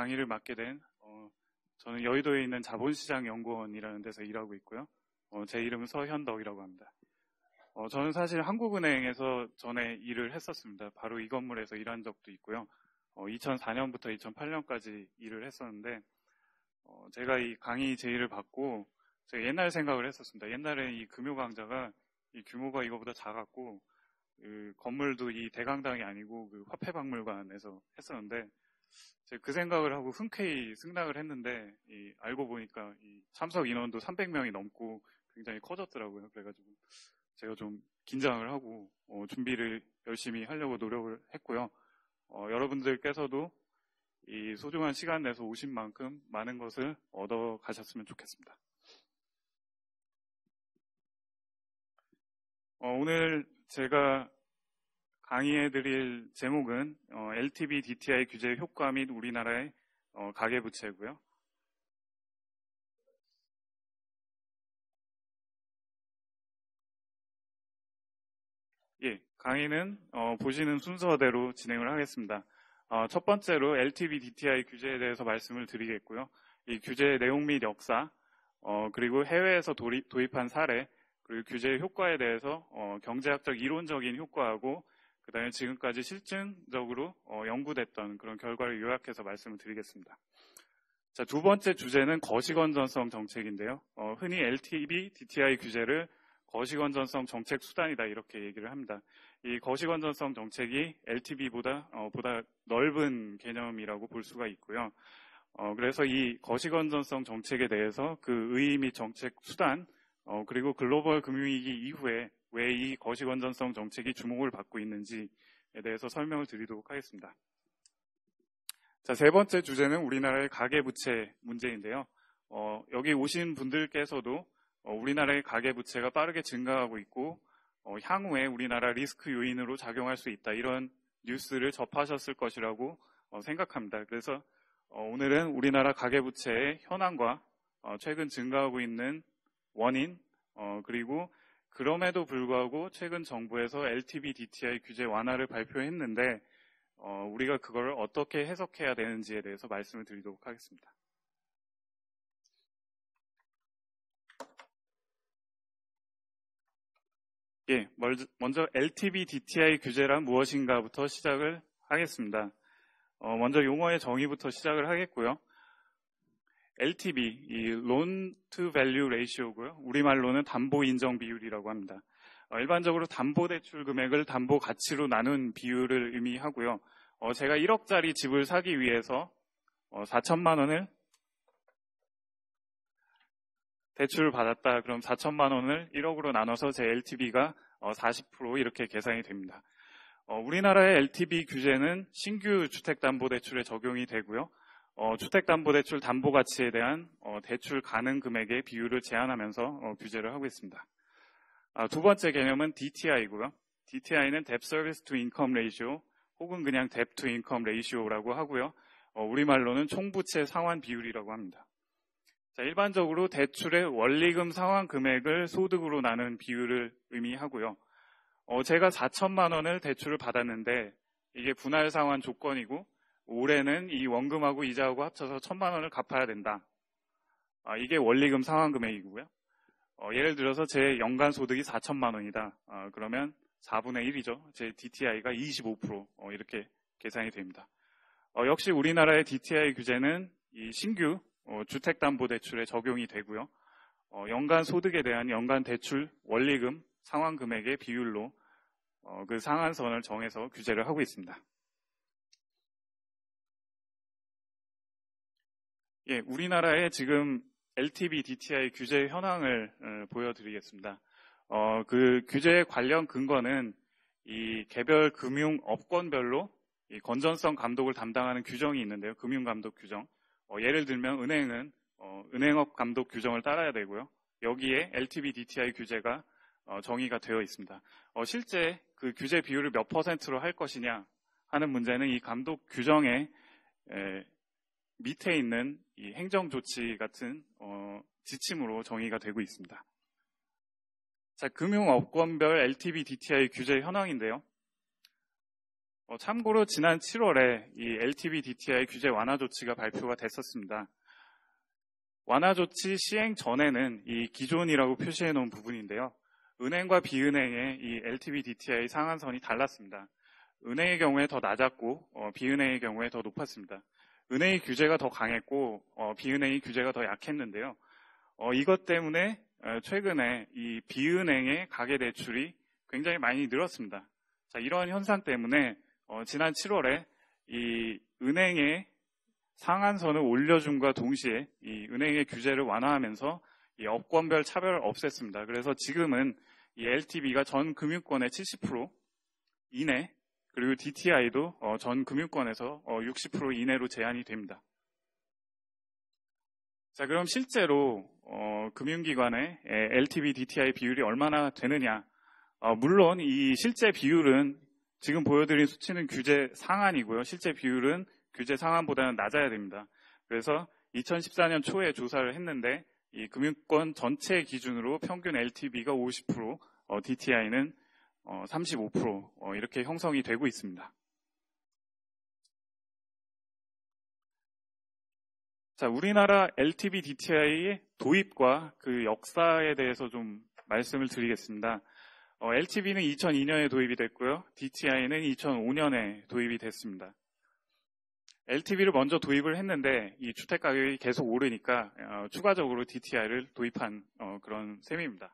강의를 맡게 된 저는 여의도에 있는 자본시장연구원이라는 데서 일하고 있고요. 제 이름은 서현덕이라고 합니다. 저는 사실 한국은행에서 전에 일을 했었습니다. 바로 이 건물에서 일한 적도 있고요. 2004년부터 2008년까지 일을 했었는데 제가 이 강의 제의를 받고 제가 옛날 생각을 했었습니다. 옛날에 이 금요강좌가 이 규모가 이거보다 작았고 그 건물도 이 대강당이 아니고 그 화폐박물관에서 했었는데 제가 그 생각을 하고 흔쾌히 승낙을 했는데 알고 보니까 이 참석 인원도 300명이 넘고 굉장히 커졌더라고요. 그래가지고 제가 좀 긴장을 하고 준비를 열심히 하려고 노력을 했고요. 여러분들께서도 이 소중한 시간 내서 오신 만큼 많은 것을 얻어 가셨으면 좋겠습니다. 오늘 제가 강의해드릴 제목은 LTV DTI 규제 효과 및 우리나라의 가계부채고요. 예, 강의는 보시는 순서대로 진행을 하겠습니다. 첫 번째로 LTV DTI 규제에 대해서 말씀을 드리겠고요. 이 규제의 내용 및 역사, 그리고 해외에서 도입한 사례, 그리고 규제의 효과에 대해서 경제학적 이론적인 효과하고 그 다음에 지금까지 실증적으로 연구됐던 그런 결과를 요약해서 말씀을 드리겠습니다. 자, 두 번째 주제는 거시건전성 정책인데요. 흔히 LTV DTI 규제를 거시건전성 정책 수단이다 이렇게 얘기를 합니다. 이 거시건전성 정책이 LTV보다 보다 넓은 개념이라고 볼 수가 있고요. 그래서 이 거시건전성 정책에 대해서 그 의의 및 정책 수단, 그리고 글로벌 금융위기 이후에 왜 이 거시건전성 정책이 주목을 받고 있는지에 대해서 설명을 드리도록 하겠습니다. 자, 세 번째 주제는 우리나라의 가계부채 문제인데요. 여기 오신 분들께서도 우리나라의 가계부채가 빠르게 증가하고 있고 향후에 우리나라 리스크 요인으로 작용할 수 있다 이런 뉴스를 접하셨을 것이라고 생각합니다. 그래서 오늘은 우리나라 가계부채의 현황과 최근 증가하고 있는 원인 그리고 그럼에도 불구하고 최근 정부에서 LTV DTI 규제 완화를 발표했는데 우리가 그걸 어떻게 해석해야 되는지에 대해서 말씀을 드리도록 하겠습니다. 예, 먼저 LTV DTI 규제란 무엇인가부터 시작을 하겠습니다. 먼저 용어의 정의부터 시작을 하겠고요. LTV, 이 Loan to Value Ratio고요. 우리말로는 담보 인정 비율이라고 합니다. 일반적으로 담보대출 금액을 담보 가치로 나눈 비율을 의미하고요. 제가 1억짜리 집을 사기 위해서 4천만 원을 대출을 받았다. 그럼 4천만 원을 1억으로 나눠서 제 LTV가 40% 이렇게 계산이 됩니다. 우리나라의 LTV 규제는 신규 주택담보대출에 적용이 되고요. 주택담보대출 담보가치에 대한 대출 가능 금액의 비율을 제한하면서 규제를 하고 있습니다. 두 번째 개념은 DTI고요. DTI는 Debt Service to Income Ratio 혹은 그냥 Debt to Income Ratio라고 하고요. 우리말로는 총부채 상환 비율이라고 합니다. 자, 일반적으로 대출의 원리금 상환 금액을 소득으로 나눈 비율을 의미하고요. 제가 4천만 원을 대출을 받았는데 이게 분할 상환 조건이고 올해는 이 원금하고 이자하고 합쳐서 1,000만 원을 갚아야 된다. 이게 원리금 상환 금액이고요. 예를 들어서 제 연간 소득이 4천만 원이다. 그러면 4분의 1이죠. 제 DTI가 25% 이렇게 계산이 됩니다. 역시 우리나라의 DTI 규제는 이 신규 주택담보대출에 적용이 되고요. 연간 소득에 대한 연간 대출 원리금 상환 금액의 비율로 그 상한선을 정해서 규제를 하고 있습니다. 예, 우리나라의 지금 LTV DTI 규제 현황을 보여드리겠습니다. 그 규제 관련 근거는 이 개별 금융 업권별로 이 건전성 감독을 담당하는 규정이 있는데요. 금융감독 규정. 예를 들면 은행은 은행업 감독 규정을 따라야 되고요. 여기에 LTV DTI 규제가 정의가 되어 있습니다. 실제 그 규제 비율을 몇 %로 할 것이냐 하는 문제는 이 감독 규정의 밑에 있는 이 행정조치 같은 지침으로 정의가 되고 있습니다. 자, 금융업권별 LTV DTI 규제 현황인데요. 참고로 지난 7월에 이 LTV DTI 규제 완화 조치가 발표가 됐었습니다. 완화 조치 시행 전에는 이 기존이라고 표시해 놓은 부분인데요. 은행과 비은행의 이 LTV DTI 상한선이 달랐습니다. 은행의 경우에 더 낮았고 비은행의 경우에 더 높았습니다. 은행의 규제가 더 강했고 비은행의 규제가 더 약했는데요. 이것 때문에 최근에 이 비은행의 가계대출이 굉장히 많이 늘었습니다. 자, 이러한 현상 때문에 지난 7월에 이 은행의 상한선을 올려줌과 동시에 이 은행의 규제를 완화하면서 이 업권별 차별을 없앴습니다. 그래서 지금은 이 LTV가 전 금융권의 70% 이내, 그리고 DTI도 전 금융권에서 60% 이내로 제한이 됩니다. 자, 그럼 실제로 금융기관의 LTV DTI 비율이 얼마나 되느냐? 물론 이 실제 비율은 지금 보여드린 수치는 규제 상한이고요. 실제 비율은 규제 상한보다는 낮아야 됩니다. 그래서 2014년 초에 조사를 했는데 이 금융권 전체 기준으로 평균 LTV가 50%, DTI는 35% 이렇게 형성이 되고 있습니다. 자, 우리나라 LTV DTI의 도입과 그 역사에 대해서 좀 말씀을 드리겠습니다. LTV는 2002년에 도입이 됐고요. DTI는 2005년에 도입이 됐습니다. LTV를 먼저 도입을 했는데 이 주택 가격이 계속 오르니까 추가적으로 DTI를 도입한 그런 셈입니다.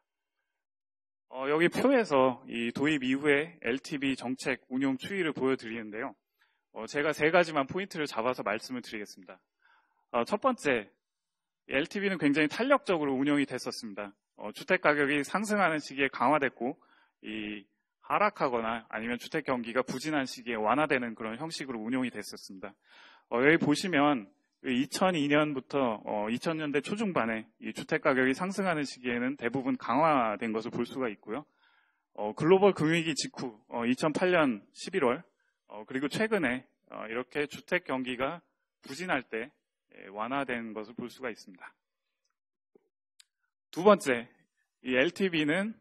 여기 표에서 이 도입 이후에 LTV 정책 운용 추이를 보여드리는데요. 제가 세 가지만 포인트를 잡아서 말씀을 드리겠습니다. 첫 번째, LTV는 굉장히 탄력적으로 운용이 됐었습니다. 주택 가격이 상승하는 시기에 강화됐고 이 하락하거나 아니면 주택 경기가 부진한 시기에 완화되는 그런 형식으로 운용이 됐었습니다. 여기 보시면 2002년부터 2000년대 초중반에 이 주택 가격이 상승하는 시기에는 대부분 강화된 것을 볼 수가 있고요. 글로벌 금융위기 직후 2008년 11월 그리고 최근에 이렇게 주택 경기가 부진할 때 완화된 것을 볼 수가 있습니다. 두 번째, 이 LTV는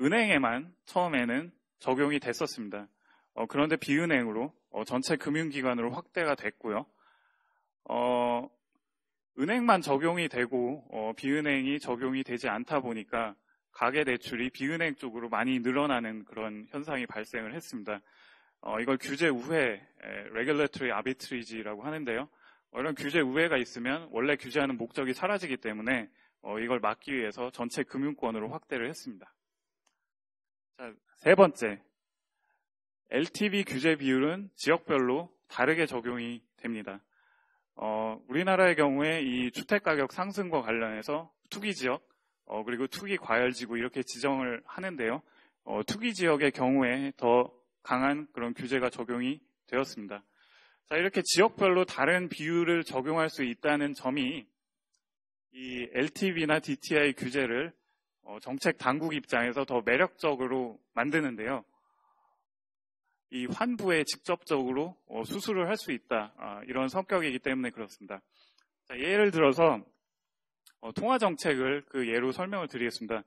은행에만 처음에는 적용이 됐었습니다. 그런데 비은행으로 전체 금융기관으로 확대가 됐고요. 은행만 적용이 되고 비은행이 적용이 되지 않다 보니까 가계대출이 비은행 쪽으로 많이 늘어나는 그런 현상이 발생을 했습니다. 이걸 규제 우회, regulatory arbitrage라고 하는데요. 이런 규제 우회가 있으면 원래 규제하는 목적이 사라지기 때문에 이걸 막기 위해서 전체 금융권으로 확대를 했습니다. 자, 세 번째, LTV 규제 비율은 지역별로 다르게 적용이 됩니다. 우리나라의 경우에 이 주택가격 상승과 관련해서 투기지역, 그리고 투기과열지구 이렇게 지정을 하는데요. 투기지역의 경우에 더 강한 그런 규제가 적용이 되었습니다. 자, 이렇게 지역별로 다른 비율을 적용할 수 있다는 점이 이 LTV나 DTI 규제를 정책 당국 입장에서 더 매력적으로 만드는데요. 이 환부에 직접적으로 수술을 할 수 있다. 이런 성격이기 때문에 그렇습니다. 자, 예를 들어서 통화정책을 그 예로 설명을 드리겠습니다.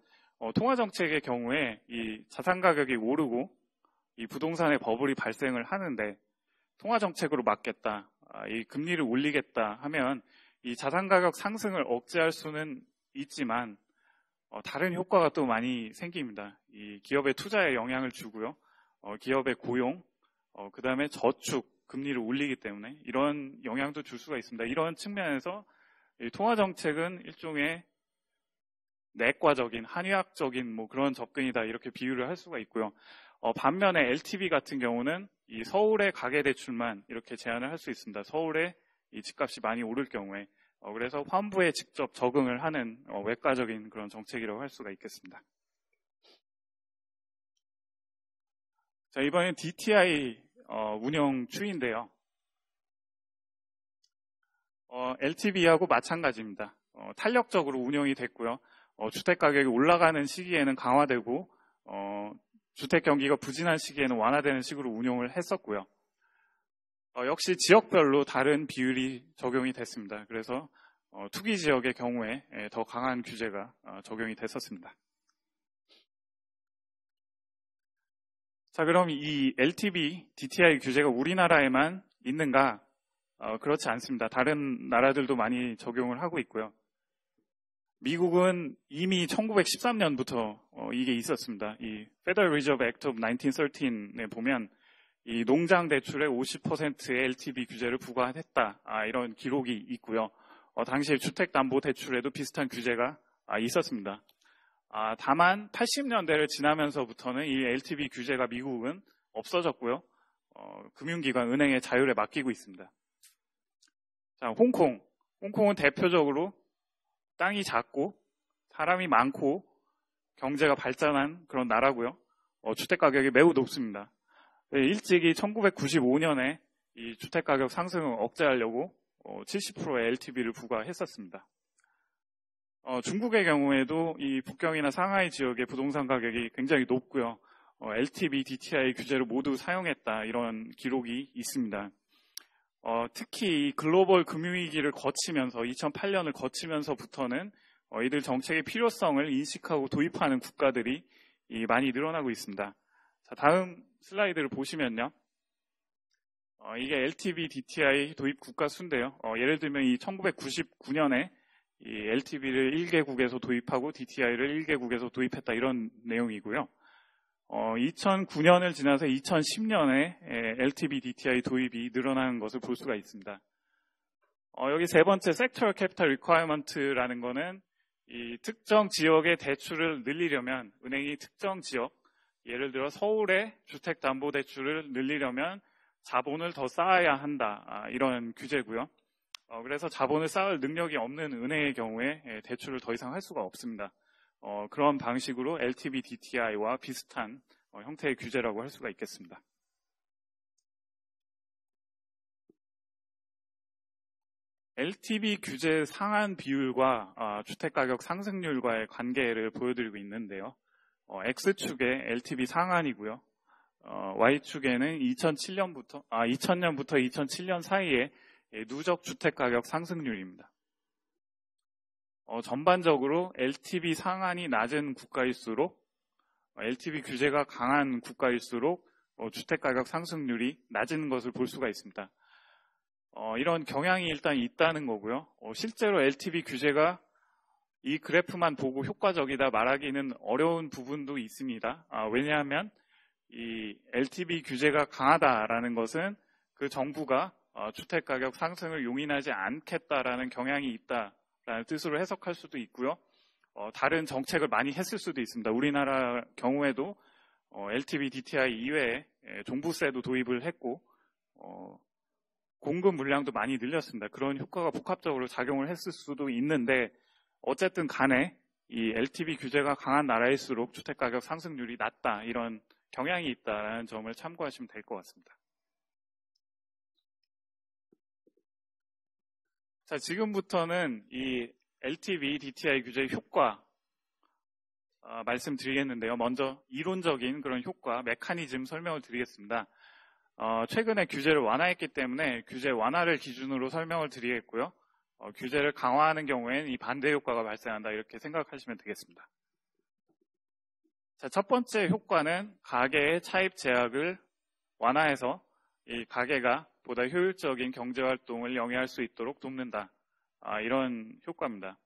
통화정책의 경우에 이 자산 가격이 오르고 이 부동산의 버블이 발생을 하는데 통화정책으로 막겠다, 이 금리를 올리겠다 하면 이 자산 가격 상승을 억제할 수는 있지만 다른 효과가 또 많이 생깁니다. 이 기업의 투자에 영향을 주고요. 기업의 고용, 그 다음에 저축, 금리를 올리기 때문에 이런 영향도 줄 수가 있습니다. 이런 측면에서 이 통화정책은 일종의 내과적인, 한의학적인 뭐 그런 접근이다 이렇게 비유를 할 수가 있고요. 반면에 LTV 같은 경우는 이 서울의 가계대출만 이렇게 제한을 할 수 있습니다. 서울에 이 집값이 많이 오를 경우에 그래서 환부에 직접 적응을 하는 외과적인 그런 정책이라고 할 수가 있겠습니다. 자, 이번엔 DTI 운영 추이인데요. LTV하고 마찬가지입니다. 탄력적으로 운영이 됐고요. 주택 가격이 올라가는 시기에는 강화되고 주택 경기가 부진한 시기에는 완화되는 식으로 운용을 했었고요. 역시 지역별로 다른 비율이 적용이 됐습니다. 그래서 투기 지역의 경우에 더 강한 규제가 적용이 됐었습니다. 자, 그럼 이 LTV, DTI 규제가 우리나라에만 있는가? 그렇지 않습니다. 다른 나라들도 많이 적용을 하고 있고요. 미국은 이미 1913년부터 이게 있었습니다. 이 Federal Reserve Act of 1913에 보면 이 농장 대출의 50%의 LTV 규제를 부과했다. 이런 기록이 있고요. 당시에 주택담보대출에도 비슷한 규제가 있었습니다. 다만 80년대를 지나면서부터는 이 LTV 규제가 미국은 없어졌고요. 금융기관, 은행의 자율에 맡기고 있습니다. 자, 홍콩은 대표적으로 땅이 작고 사람이 많고 경제가 발전한 그런 나라고요. 주택가격이 매우 높습니다. 일찍이 1995년에 이 주택가격 상승을 억제하려고 70%의 LTV를 부과했었습니다. 중국의 경우에도 이 북경이나 상하이 지역의 부동산 가격이 굉장히 높고요. LTV, DTI 규제를 모두 사용했다 이런 기록이 있습니다. 특히 이 글로벌 금융위기를 거치면서 2008년을 거치면서부터는 이들 정책의 필요성을 인식하고 도입하는 국가들이 많이 늘어나고 있습니다. 자, 다음 슬라이드를 보시면요. 이게 LTV, DTI 도입 국가 수인데요. 예를 들면 이 1999년에 이 LTV를 1개국에서 도입하고 DTI를 1개국에서 도입했다 이런 내용이고요. 2009년을 지나서 2010년에 LTV, DTI 도입이 늘어나는 것을 볼 수가 있습니다. 여기 세 번째 Sector Capital Requirement라는 거는 이 특정 지역의 대출을 늘리려면 은행이 특정 지역, 예를 들어 서울의 주택담보대출을 늘리려면 자본을 더 쌓아야 한다 이런 규제고요. 그래서 자본을 쌓을 능력이 없는 은행의 경우에 대출을 더 이상 할 수가 없습니다. 그런 방식으로 LTV, DTI와 비슷한 형태의 규제라고 할 수가 있겠습니다. LTV 규제 상한 비율과 주택가격 상승률과의 관계를 보여드리고 있는데요. X축에 LTV 상한이고요. Y축에는 2000년부터 2007년 사이에 누적 주택가격 상승률입니다. 전반적으로 LTV 상한이 낮은 국가일수록 LTV 규제가 강한 국가일수록 주택가격 상승률이 낮은 것을 볼 수가 있습니다. 이런 경향이 일단 있다는 거고요. 실제로 LTV 규제가 이 그래프만 보고 효과적이다 말하기는 어려운 부분도 있습니다. 왜냐하면 이 LTV 규제가 강하다라는 것은 그 정부가 주택가격 상승을 용인하지 않겠다라는 경향이 있다라는 뜻으로 해석할 수도 있고요. 다른 정책을 많이 했을 수도 있습니다. 우리나라 경우에도 LTV, DTI 이외에 종부세도 도입을 했고 공급 물량도 많이 늘렸습니다. 그런 효과가 복합적으로 작용을 했을 수도 있는데 어쨌든 간에 이 LTV 규제가 강한 나라일수록 주택가격 상승률이 낮다 이런 경향이 있다는 점을 참고하시면 될 것 같습니다. 자, 지금부터는 이 LTV, DTI 규제의 효과 말씀드리겠는데요. 먼저 이론적인 그런 효과, 메커니즘 설명을 드리겠습니다. 최근에 규제를 완화했기 때문에 규제 완화를 기준으로 설명을 드리겠고요. 규제를 강화하는 경우에는 이 반대 효과가 발생한다 이렇게 생각하시면 되겠습니다. 자, 첫 번째 효과는 가계의 차입 제약을 완화해서 이 가계가 보다 효율적인 경제활동을 영위할 수 있도록 돕는다. 이런 효과입니다.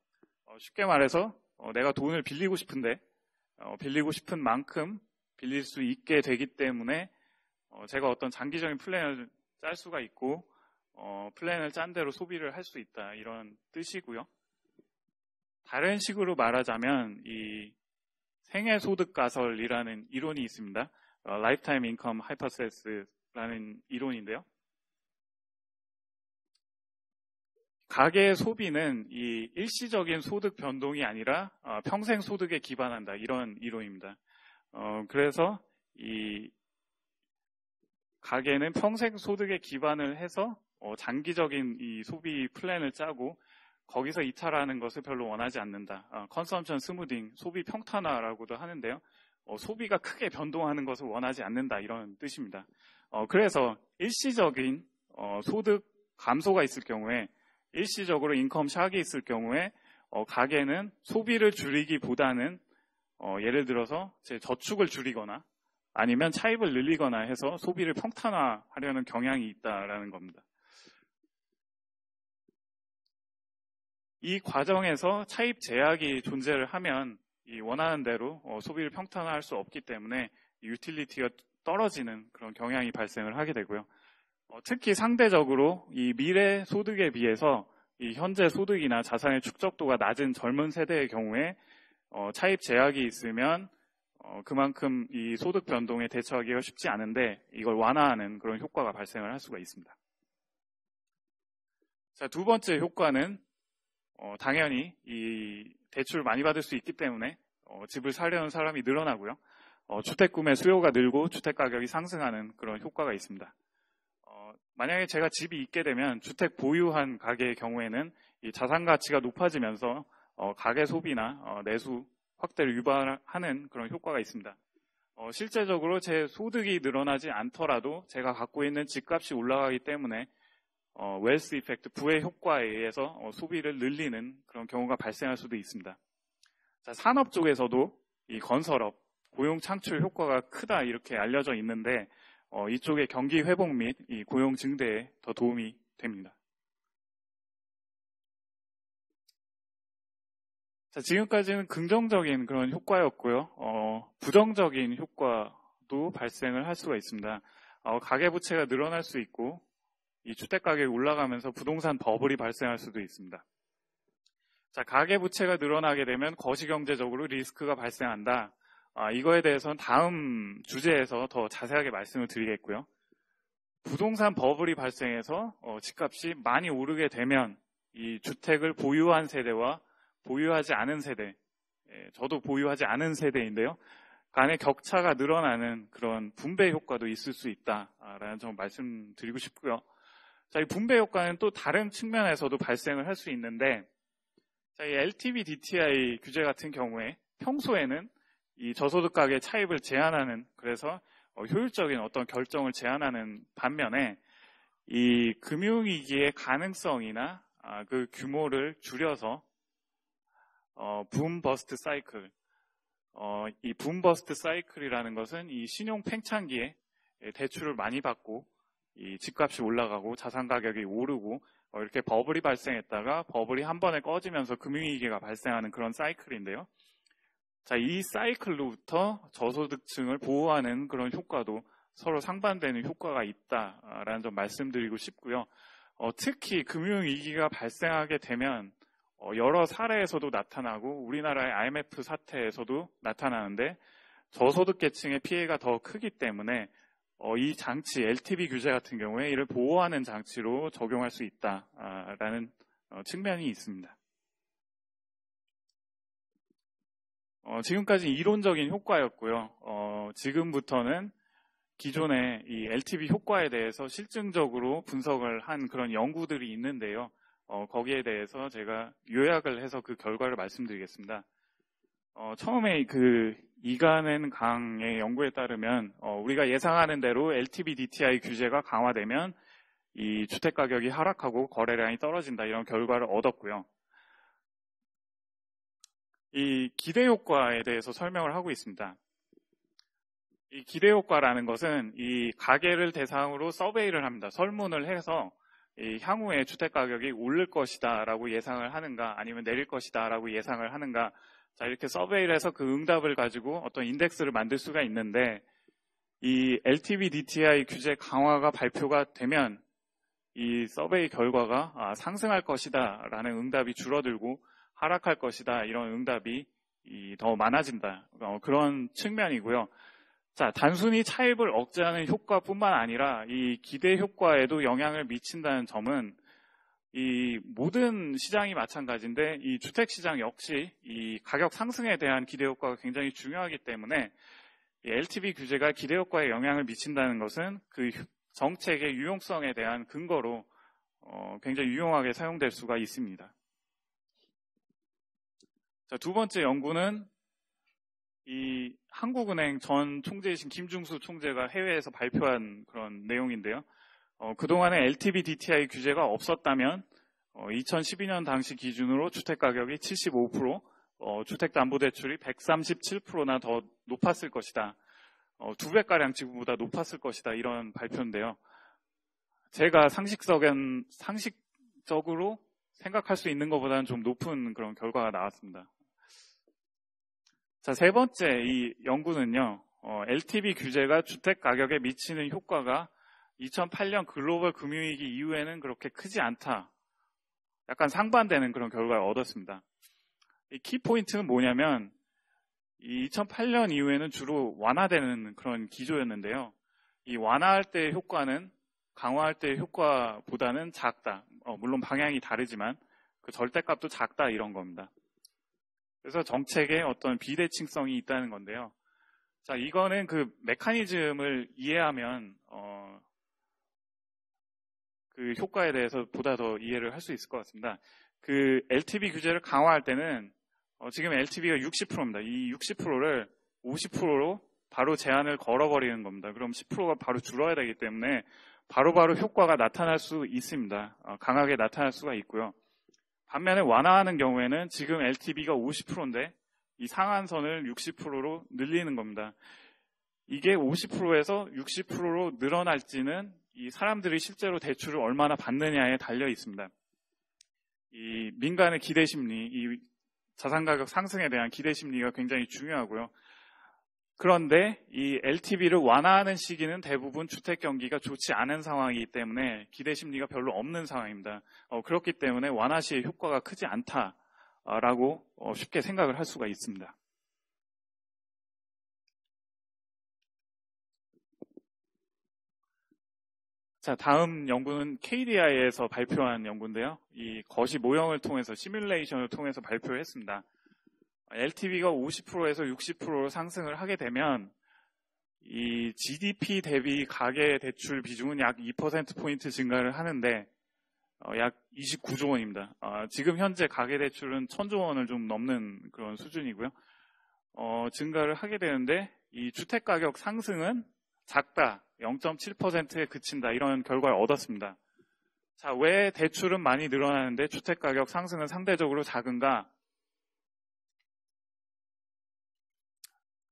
쉽게 말해서 내가 돈을 빌리고 싶은데 빌리고 싶은 만큼 빌릴 수 있게 되기 때문에 제가 어떤 장기적인 플랜을 짤 수가 있고 플랜을 짠 대로 소비를 할 수 있다 이런 뜻이고요. 다른 식으로 말하자면 이 생애소득가설이라는 이론이 있습니다. Lifetime Income Hypothesis라는 이론인데요. 가계의 소비는 이 일시적인 소득 변동이 아니라 평생 소득에 기반한다 이런 이론입니다. 그래서 이 가계는 평생 소득에 기반을 해서 장기적인 이 소비 플랜을 짜고 거기서 이탈하는 것을 별로 원하지 않는다. 컨섬션 스무딩, 소비 평탄화라고도 하는데요. 소비가 크게 변동하는 것을 원하지 않는다 이런 뜻입니다. 그래서 일시적인 소득 감소가 있을 경우에 일시적으로 인컴 샥이 있을 경우에 가계는 소비를 줄이기보다는 예를 들어서 제 저축을 줄이거나 아니면 차입을 늘리거나 해서 소비를 평탄화하려는 경향이 있다라는 겁니다. 이 과정에서 차입 제약이 존재를 하면 이 원하는 대로 소비를 평탄화할 수 없기 때문에 유틸리티가 떨어지는 그런 경향이 발생을 하게 되고요. 특히 상대적으로 이 미래 소득에 비해서 이 현재 소득이나 자산의 축적도가 낮은 젊은 세대의 경우에 차입 제약이 있으면 그만큼 이 소득 변동에 대처하기가 쉽지 않은데 이걸 완화하는 그런 효과가 발생을 할 수가 있습니다. 자, 두 번째 효과는 당연히 이 대출을 많이 받을 수 있기 때문에 집을 사려는 사람이 늘어나고요. 주택 구매 수요가 늘고 주택 가격이 상승하는 그런 효과가 있습니다. 만약에 제가 집이 있게 되면 주택 보유한 가게의 경우에는 이 자산 가치가 높아지면서 가계 소비나 내수 확대를 유발하는 그런 효과가 있습니다. 실제적으로 제 소득이 늘어나지 않더라도 제가 갖고 있는 집값이 올라가기 때문에 웰스 이펙트, 부의 효과에 의해서 소비를 늘리는 그런 경우가 발생할 수도 있습니다. 자, 산업 쪽에서도 이 건설업, 고용 창출 효과가 크다 이렇게 알려져 있는데 이쪽의 경기 회복 및 이 고용 증대에 더 도움이 됩니다. 자, 지금까지는 긍정적인 그런 효과였고요. 부정적인 효과도 발생을 할 수가 있습니다. 가계부채가 늘어날 수 있고 이 주택 가격이 올라가면서 부동산 버블이 발생할 수도 있습니다. 자, 가계부채가 늘어나게 되면 거시경제적으로 리스크가 발생한다. 이거에 대해서는 다음 주제에서 더 자세하게 말씀을 드리겠고요. 부동산 버블이 발생해서 집값이 많이 오르게 되면 이 주택을 보유한 세대와 보유하지 않은 세대, 저도 보유하지 않은 세대인데요. 간의 격차가 늘어나는 그런 분배 효과도 있을 수 있다라는 점 말씀드리고 싶고요. 자, 이 분배 효과는 또 다른 측면에서도 발생을 할 수 있는데, 자, 이 LTV DTI 규제 같은 경우에 평소에는 이 저소득 가계 차입을 제한하는, 그래서 효율적인 어떤 결정을 제한하는 반면에 이 금융위기의 가능성이나 그 규모를 줄여서 붐 버스트 사이클, 이 붐 버스트 사이클이라는 것은 이 신용 팽창기에 대출을 많이 받고 이 집값이 올라가고 자산 가격이 오르고 이렇게 버블이 발생했다가 버블이 한 번에 꺼지면서 금융위기가 발생하는 그런 사이클인데요. 자, 이 사이클로부터 저소득층을 보호하는 그런 효과도 서로 상반되는 효과가 있다라는 점 말씀드리고 싶고요. 특히 금융위기가 발생하게 되면 여러 사례에서도 나타나고 우리나라의 IMF 사태에서도 나타나는데 저소득 계층의 피해가 더 크기 때문에 이 장치, LTV 규제 같은 경우에 이를 보호하는 장치로 적용할 수 있다라는 측면이 있습니다. 지금까지 이론적인 효과였고요. 지금부터는 기존의 이 LTV 효과에 대해서 실증적으로 분석을 한 그런 연구들이 있는데요. 거기에 대해서 제가 요약을 해서 그 결과를 말씀드리겠습니다. 처음에 그 이간앤 강의 연구에 따르면 우리가 예상하는 대로 LTV DTI 규제가 강화되면 이 주택 가격이 하락하고 거래량이 떨어진다 이런 결과를 얻었고요. 이 기대 효과에 대해서 설명을 하고 있습니다. 이 기대 효과라는 것은 이 가계를 대상으로 서베이를 합니다. 설문을 해서 이 향후에 주택 가격이 오를 것이다라고 예상을 하는가 아니면 내릴 것이다라고 예상을 하는가, 자, 이렇게 서베이를 해서 그 응답을 가지고 어떤 인덱스를 만들 수가 있는데 이 LTV DTI 규제 강화가 발표가 되면 이 서베이 결과가 상승할 것이다 라는 응답이 줄어들고 하락할 것이다 이런 응답이 더 많아진다, 그런 측면이고요. 자, 단순히 차입을 억제하는 효과뿐만 아니라 이 기대 효과에도 영향을 미친다는 점은 이 모든 시장이 마찬가지인데 이 주택 시장 역시 이 가격 상승에 대한 기대 효과가 굉장히 중요하기 때문에 이 LTV 규제가 기대 효과에 영향을 미친다는 것은 그 정책의 유용성에 대한 근거로 굉장히 유용하게 사용될 수가 있습니다. 자, 두 번째 연구는 이 한국은행 전 총재이신 김중수 총재가 해외에서 발표한 그런 내용인데요. 그동안에 LTV DTI 규제가 없었다면 2012년 당시 기준으로 주택 가격이 75%, 주택담보대출이 137%나 더 높았을 것이다. 2배가량 지금보다 높았을 것이다. 이런 발표인데요. 제가 상식적으로 생각할 수 있는 것보다는 좀 높은 그런 결과가 나왔습니다. 자, 세 번째 이 연구는요. LTV 규제가 주택 가격에 미치는 효과가 2008년 글로벌 금융위기 이후에는 그렇게 크지 않다. 약간 상반되는 그런 결과를 얻었습니다. 이 키포인트는 뭐냐면 이 2008년 이후에는 주로 완화되는 그런 기조였는데요. 이 완화할 때의 효과는 강화할 때의 효과보다는 작다. 물론 방향이 다르지만 그 절대값도 작다 이런 겁니다. 그래서 정책에 어떤 비대칭성이 있다는 건데요. 자, 이거는 그 메커니즘을 이해하면 그 효과에 대해서 보다 더 이해를 할 수 있을 것 같습니다. 그 LTV 규제를 강화할 때는 지금 LTV가 60%입니다. 이 60%를 50%로 바로 제한을 걸어버리는 겁니다. 그럼 10%가 바로 줄어야 되기 때문에 바로바로 효과가 나타날 수 있습니다. 강하게 나타날 수가 있고요. 반면에 완화하는 경우에는 지금 LTV가 50%인데 이 상한선을 60%로 늘리는 겁니다. 이게 50%에서 60%로 늘어날지는 이 사람들이 실제로 대출을 얼마나 받느냐에 달려 있습니다. 이 민간의 기대 심리, 이 자산 가격 상승에 대한 기대 심리가 굉장히 중요하고요. 그런데 이 LTV를 완화하는 시기는 대부분 주택 경기가 좋지 않은 상황이기 때문에 기대 심리가 별로 없는 상황입니다. 그렇기 때문에 완화 시의 효과가 크지 않다라고 쉽게 생각을 할 수가 있습니다. 자, 다음 연구는 KDI에서 발표한 연구인데요. 이 거시 모형을 통해서 시뮬레이션을 통해서 발표를 했습니다. LTV가 50%에서 60%로 상승을 하게 되면 이 GDP 대비 가계 대출 비중은 약 2%포인트 증가를 하는데 약 29조 원입니다. 지금 현재 가계 대출은 1000조 원을 좀 넘는 그런 수준이고요. 증가를 하게 되는데 이 주택 가격 상승은 작다, 0.7%에 그친다 이런 결과를 얻었습니다. 자, 왜 대출은 많이 늘어나는데 주택 가격 상승은 상대적으로 작은가?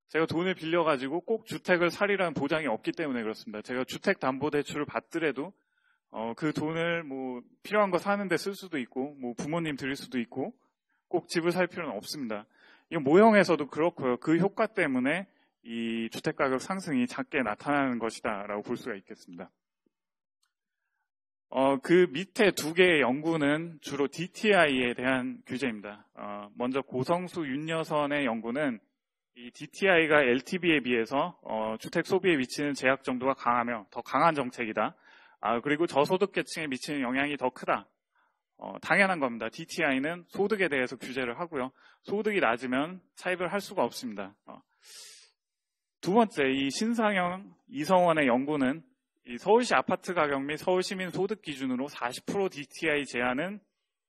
제가 돈을 빌려가지고 꼭 주택을 사리라는 보장이 없기 때문에 그렇습니다. 제가 주택담보대출을 받더라도 그 돈을 뭐 필요한 거 사는데 쓸 수도 있고 뭐 부모님 드릴 수도 있고 꼭 집을 살 필요는 없습니다. 이건 모형에서도 그렇고요. 그 효과 때문에 이 주택가격 상승이 작게 나타나는 것이다 라고 볼 수가 있겠습니다. 그 밑에 두 개의 연구는 주로 DTI에 대한 규제입니다. 먼저 고성수 윤여선의 연구는 이 DTI가 LTV에 비해서 주택 소비에 미치는 제약 정도가 강하며 더 강한 정책이다. 그리고 저소득계층에 미치는 영향이 더 크다. 당연한 겁니다. DTI는 소득에 대해서 규제를 하고요. 소득이 낮으면 차입을 할 수가 없습니다. 두 번째, 이 신상영 이성원의 연구는 이 서울시 아파트 가격 및 서울시민 소득 기준으로 40% DTI 제한은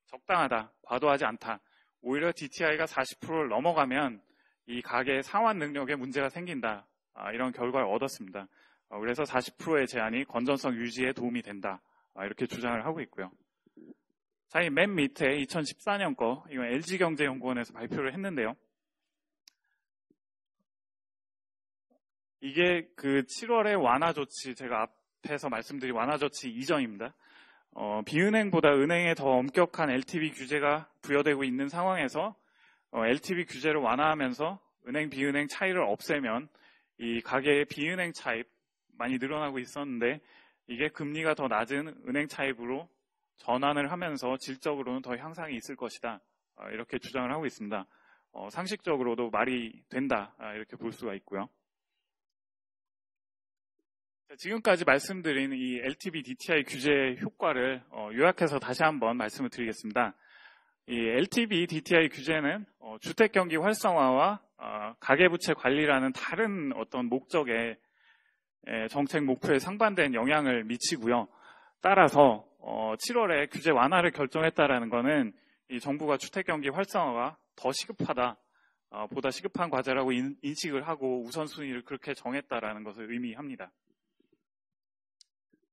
적당하다, 과도하지 않다. 오히려 DTI가 40%를 넘어가면 이 가계의 상환 능력에 문제가 생긴다. 이런 결과를 얻었습니다. 그래서 40%의 제한이 건전성 유지에 도움이 된다. 이렇게 주장을 하고 있고요. 자, 이 맨 밑에 2014년 거, 이건 LG경제연구원에서 발표를 했는데요. 이게 그 7월의 완화 조치, 제가 앞에서 말씀드린 완화 조치 이전입니다. 비은행보다 은행에 더 엄격한 LTV 규제가 부여되고 있는 상황에서 LTV 규제를 완화하면서 은행, 비은행 차이를 없애면 이 가계의 비은행 차입 많이 늘어나고 있었는데 이게 금리가 더 낮은 은행 차입으로 전환을 하면서 질적으로는 더 향상이 있을 것이다. 이렇게 주장을 하고 있습니다. 상식적으로도 말이 된다. 이렇게 볼 수가 있고요. 지금까지 말씀드린 이 LTV DTI 규제의 효과를 요약해서 다시 한번 말씀을 드리겠습니다. 이 LTV DTI 규제는 주택 경기 활성화와 가계부채 관리라는 다른 어떤 목적의 정책 목표에 상반된 영향을 미치고요. 따라서 7월에 규제 완화를 결정했다라는 것은 이 정부가 주택 경기 활성화가 더 시급하다, 보다 시급한 과제라고 인식을 하고 우선순위를 그렇게 정했다라는 것을 의미합니다.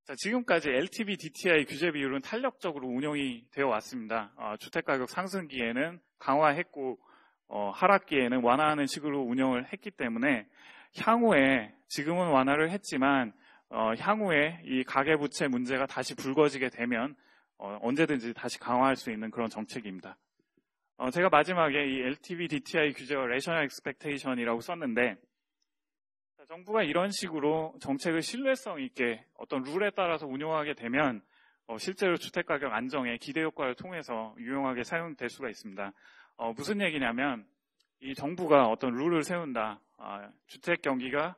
자, 지금까지 LTV DTI 규제 비율은 탄력적으로 운영이 되어 왔습니다. 주택가격 상승기에는 강화했고 하락기에는 완화하는 식으로 운영을 했기 때문에 향후에 지금은 완화를 했지만 향후에 이 가계부채 문제가 다시 불거지게 되면 언제든지 다시 강화할 수 있는 그런 정책입니다. 제가 마지막에 이 LTV DTI 규제와 Rational Expectation이라고 썼는데 정부가 이런 식으로 정책을 신뢰성 있게 어떤 룰에 따라서 운용하게 되면 실제로 주택가격 안정에 기대 효과를 통해서 유용하게 사용될 수가 있습니다. 무슨 얘기냐면 이 정부가 어떤 룰을 세운다. 주택 경기가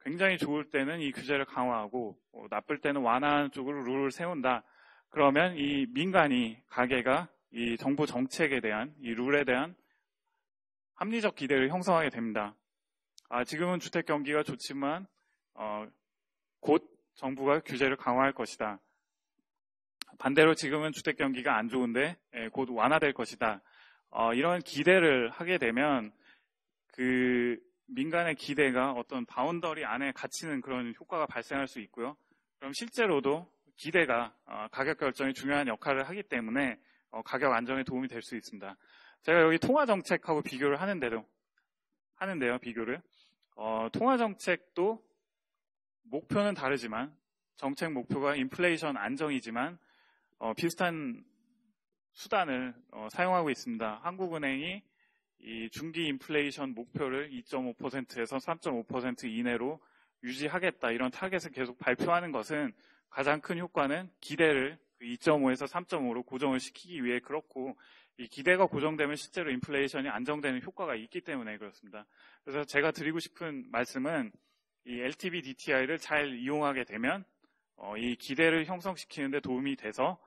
굉장히 좋을 때는 이 규제를 강화하고 나쁠 때는 완화하는 쪽으로 룰을 세운다. 그러면 이 민간이 가게가 이 정부 정책에 대한 이 룰에 대한 합리적 기대를 형성하게 됩니다. 지금은 주택 경기가 좋지만 곧 정부가 규제를 강화할 것이다. 반대로 지금은 주택 경기가 안 좋은데 곧 완화될 것이다. 이런 기대를 하게 되면 그 민간의 기대가 어떤 바운더리 안에 갇히는 그런 효과가 발생할 수 있고요. 그럼 실제로도 기대가 가격 결정에 중요한 역할을 하기 때문에 가격 안정에 도움이 될 수 있습니다. 제가 여기 통화정책하고 비교를 하는데요, 비교를. 통화정책도 목표는 다르지만 정책 목표가 인플레이션 안정이지만 비슷한 수단을 사용하고 있습니다. 한국은행이 이 중기 인플레이션 목표를 2.5%에서 3.5% 이내로 유지하겠다 이런 타겟을 계속 발표하는 것은 가장 큰 효과는 기대를 2.5에서 3.5로 고정을 시키기 위해 그렇고 이 기대가 고정되면 실제로 인플레이션이 안정되는 효과가 있기 때문에 그렇습니다. 그래서 제가 드리고 싶은 말씀은 이 LTV DTI를 잘 이용하게 되면 이 기대를 형성시키는 데 도움이 돼서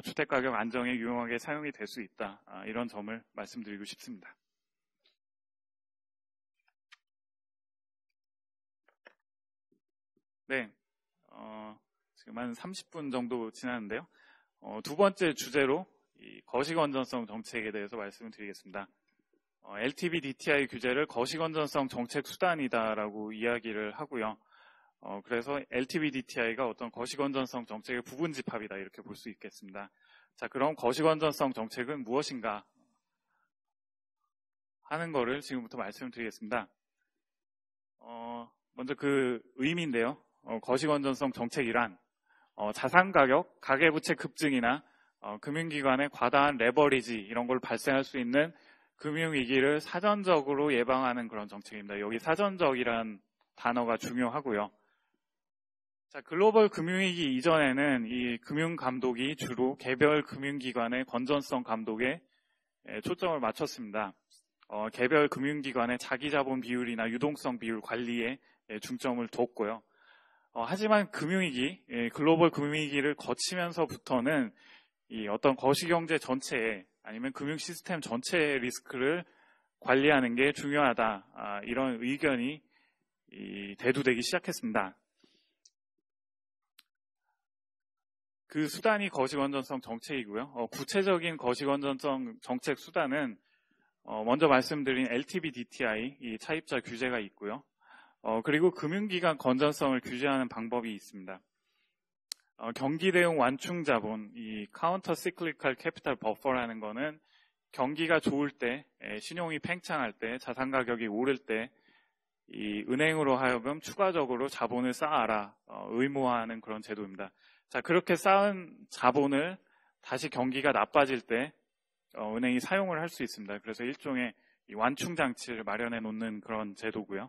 주택가격 안정에 유용하게 사용이 될 수 있다. 이런 점을 말씀드리고 싶습니다. 네, 지금 한 30분 정도 지났는데요. 두 번째 주제로 이 거시건전성 정책에 대해서 말씀을 드리겠습니다. LTV DTI 규제를 거시건전성 정책 수단이다라고 이야기를 하고요. 그래서 LTV DTI가 어떤 거시건전성 정책의 부분 집합이다 이렇게 볼 수 있겠습니다. 자, 그럼 거시건전성 정책은 무엇인가 하는 거를 지금부터 말씀을 드리겠습니다. 먼저 그 의미인데요. 거시건전성 정책이란 자산가격, 가계부채 급증이나 금융기관의 과다한 레버리지 이런 걸 발생할 수 있는 금융위기를 사전적으로 예방하는 그런 정책입니다. 여기 사전적이란 단어가 중요하고요. 자, 글로벌 금융위기 이전에는 이 금융감독이 주로 개별 금융기관의 건전성 감독에 초점을 맞췄습니다. 개별 금융기관의 자기자본 비율이나 유동성 비율 관리에 중점을 뒀고요. 하지만 금융위기, 글로벌 금융위기를 거치면서부터는 이 어떤 거시경제 전체에 아니면 금융 시스템 전체의 리스크를 관리하는 게 중요하다. 이런 의견이 대두되기 시작했습니다. 그 수단이 거시건전성 정책이고요. 구체적인 거시건전성 정책 수단은 먼저 말씀드린 LTV DTI 이 차입자 규제가 있고요. 그리고 금융기관 건전성을 규제하는 방법이 있습니다. 경기 대응 완충 자본, 이 카운터 시클리컬 캐피탈 버퍼라는 거는 경기가 좋을 때, 신용이 팽창할 때, 자산 가격이 오를 때, 이 은행으로 하여금 추가적으로 자본을 쌓아라 의무화하는 그런 제도입니다. 자, 그렇게 쌓은 자본을 다시 경기가 나빠질 때 은행이 사용을 할 수 있습니다. 그래서 일종의 이 완충 장치를 마련해 놓는 그런 제도고요.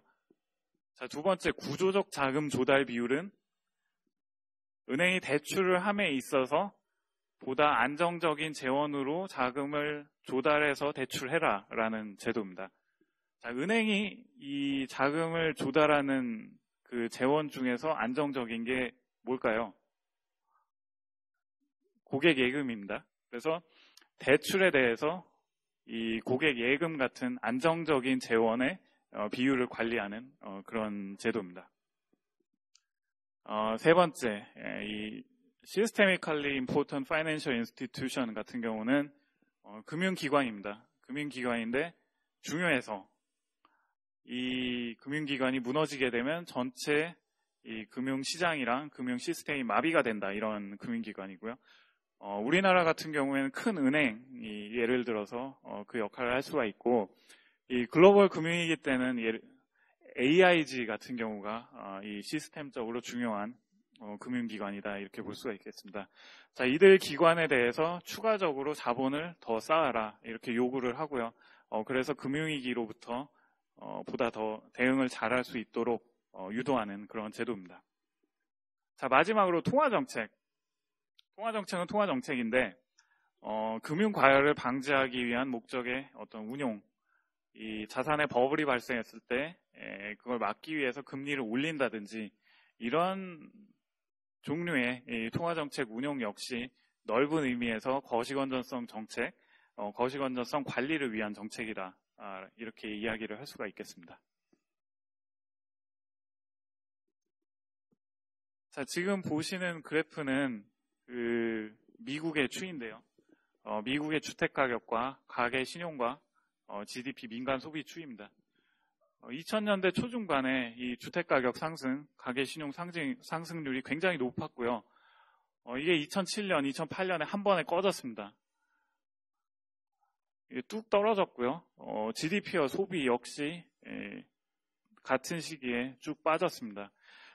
자, 두 번째 구조적 자금 조달 비율은 은행이 대출을 함에 있어서 보다 안정적인 재원으로 자금을 조달해서 대출해라 라는 제도입니다. 자, 은행이 이 자금을 조달하는 그 재원 중에서 안정적인 게 뭘까요? 고객 예금입니다. 그래서 대출에 대해서 이 고객 예금 같은 안정적인 재원의 비율을 관리하는 그런 제도입니다. 세 번째, 이 Systemically Important Financial Institution 같은 경우는 금융기관입니다. 금융기관인데 중요해서 이 금융기관이 무너지게 되면 전체 이 금융시장이랑 금융시스템이 마비가 된다. 이런 금융기관이고요. 우리나라 같은 경우에는 큰 은행이 예를 들어서 그 역할을 할 수가 있고 이 글로벌 금융위기 때는 AIG 같은 경우가 이 시스템적으로 중요한 금융기관이다 이렇게 볼 수가 있겠습니다. 자, 이들 기관에 대해서 추가적으로 자본을 더 쌓아라 이렇게 요구를 하고요. 그래서 금융위기로부터 보다 더 대응을 잘할 수 있도록 유도하는 그런 제도입니다. 자, 마지막으로 통화정책. 통화정책은 통화정책인데 금융과열을 방지하기 위한 목적의 어떤 운용, 이 자산의 버블이 발생했을 때 그걸 막기 위해서 금리를 올린다든지 이런 종류의 이 통화정책 운용 역시 넓은 의미에서 거시건전성 정책, 거시건전성 관리를 위한 정책이다. 이렇게 이야기를 할 수가 있겠습니다. 자, 지금 보시는 그래프는 미국의 추인데요. 미국의 주택가격과 가계 신용과 GDP 민간 소비 추이입니다. 2000년대 초중반에 이 주택가격 상승, 가계 신용 상승률이 굉장히 높았고요. 이게 2007년, 2008년에 한 번에 꺼졌습니다. 이게 뚝 떨어졌고요. GDP와 소비 역시 같은 시기에 쭉 빠졌습니다.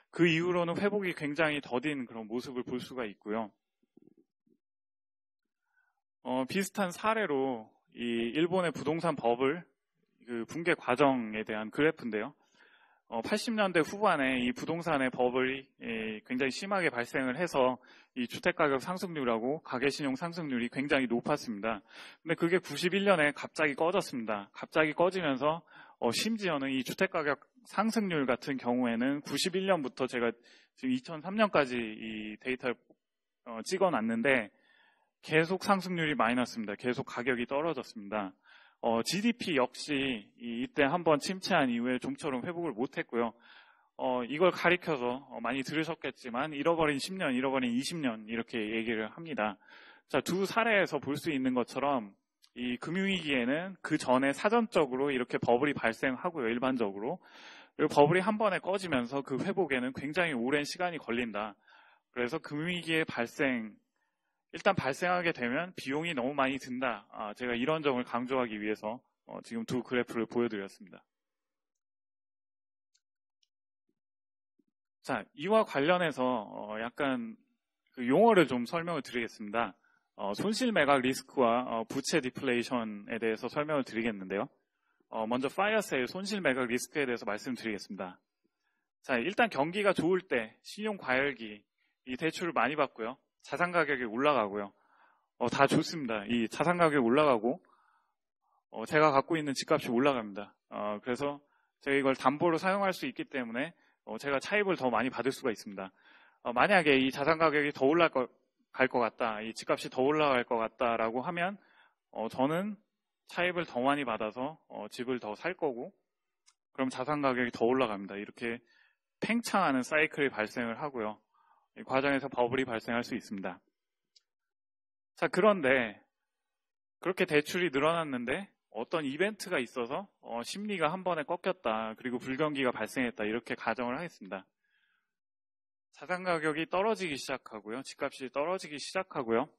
그 이후로는 회복이 굉장히 더딘 그런 모습을 볼 수가 있고요. 비슷한 사례로 이 일본의 부동산 버블 그 붕괴 과정에 대한 그래프인데요. 80년대 후반에 이 부동산의 버블이 굉장히 심하게 발생을 해서 이 주택가격 상승률하고 가계신용 상승률이 굉장히 높았습니다. 근데 그게 91년에 갑자기 꺼졌습니다. 갑자기 꺼지면서 심지어는 이 주택가격 상승률 같은 경우에는 91년부터 제가 지금 2003년까지 이 데이터를 찍어놨는데 계속 상승률이 마이너스입니다. 계속 가격이 떨어졌습니다. GDP 역시 이때 한번 침체한 이후에 좀처럼 회복을 못했고요. 이걸 가리켜서 많이 들으셨겠지만 잃어버린 10년, 잃어버린 20년 이렇게 얘기를 합니다. 자, 두 사례에서 볼 수 있는 것처럼 이 금융위기에는 그 전에 사전적으로 이렇게 버블이 발생하고요. 일반적으로. 그리고 버블이 한 번에 꺼지면서 그 회복에는 굉장히 오랜 시간이 걸린다. 그래서 금융위기의 일단 발생하게 되면 비용이 너무 많이 든다. 제가 이런 점을 강조하기 위해서 지금 두 그래프를 보여드렸습니다. 자, 이와 관련해서 약간 그 용어를 좀 설명을 드리겠습니다. 손실매각 리스크와 부채 디플레이션에 대해서 설명을 드리겠는데요. 먼저 파이어세일 손실매각 리스크에 대해서 말씀드리겠습니다. 자, 일단 경기가 좋을 때 신용과열기 이 대출을 많이 받고요. 자산 가격이 올라가고요. 다 좋습니다. 이 자산 가격이 올라가고 제가 갖고 있는 집값이 올라갑니다. 그래서 제가 이걸 담보로 사용할 수 있기 때문에 제가 차입을 더 많이 받을 수가 있습니다. 만약에 이 자산 가격이 더 올라갈 것 같다, 이 집값이 더 올라갈 것 같다라고 하면 저는 차입을 더 많이 받아서 집을 더 살 거고, 그럼 자산 가격이 더 올라갑니다. 이렇게 팽창하는 사이클이 발생을 하고요. 이 과정에서 버블이 발생할 수 있습니다. 자, 그런데 그렇게 대출이 늘어났는데 어떤 이벤트가 있어서 심리가 한 번에 꺾였다, 그리고 불경기가 발생했다, 이렇게 가정을 하겠습니다. 자산 가격이 떨어지기 시작하고요. 집값이 떨어지기 시작하고요.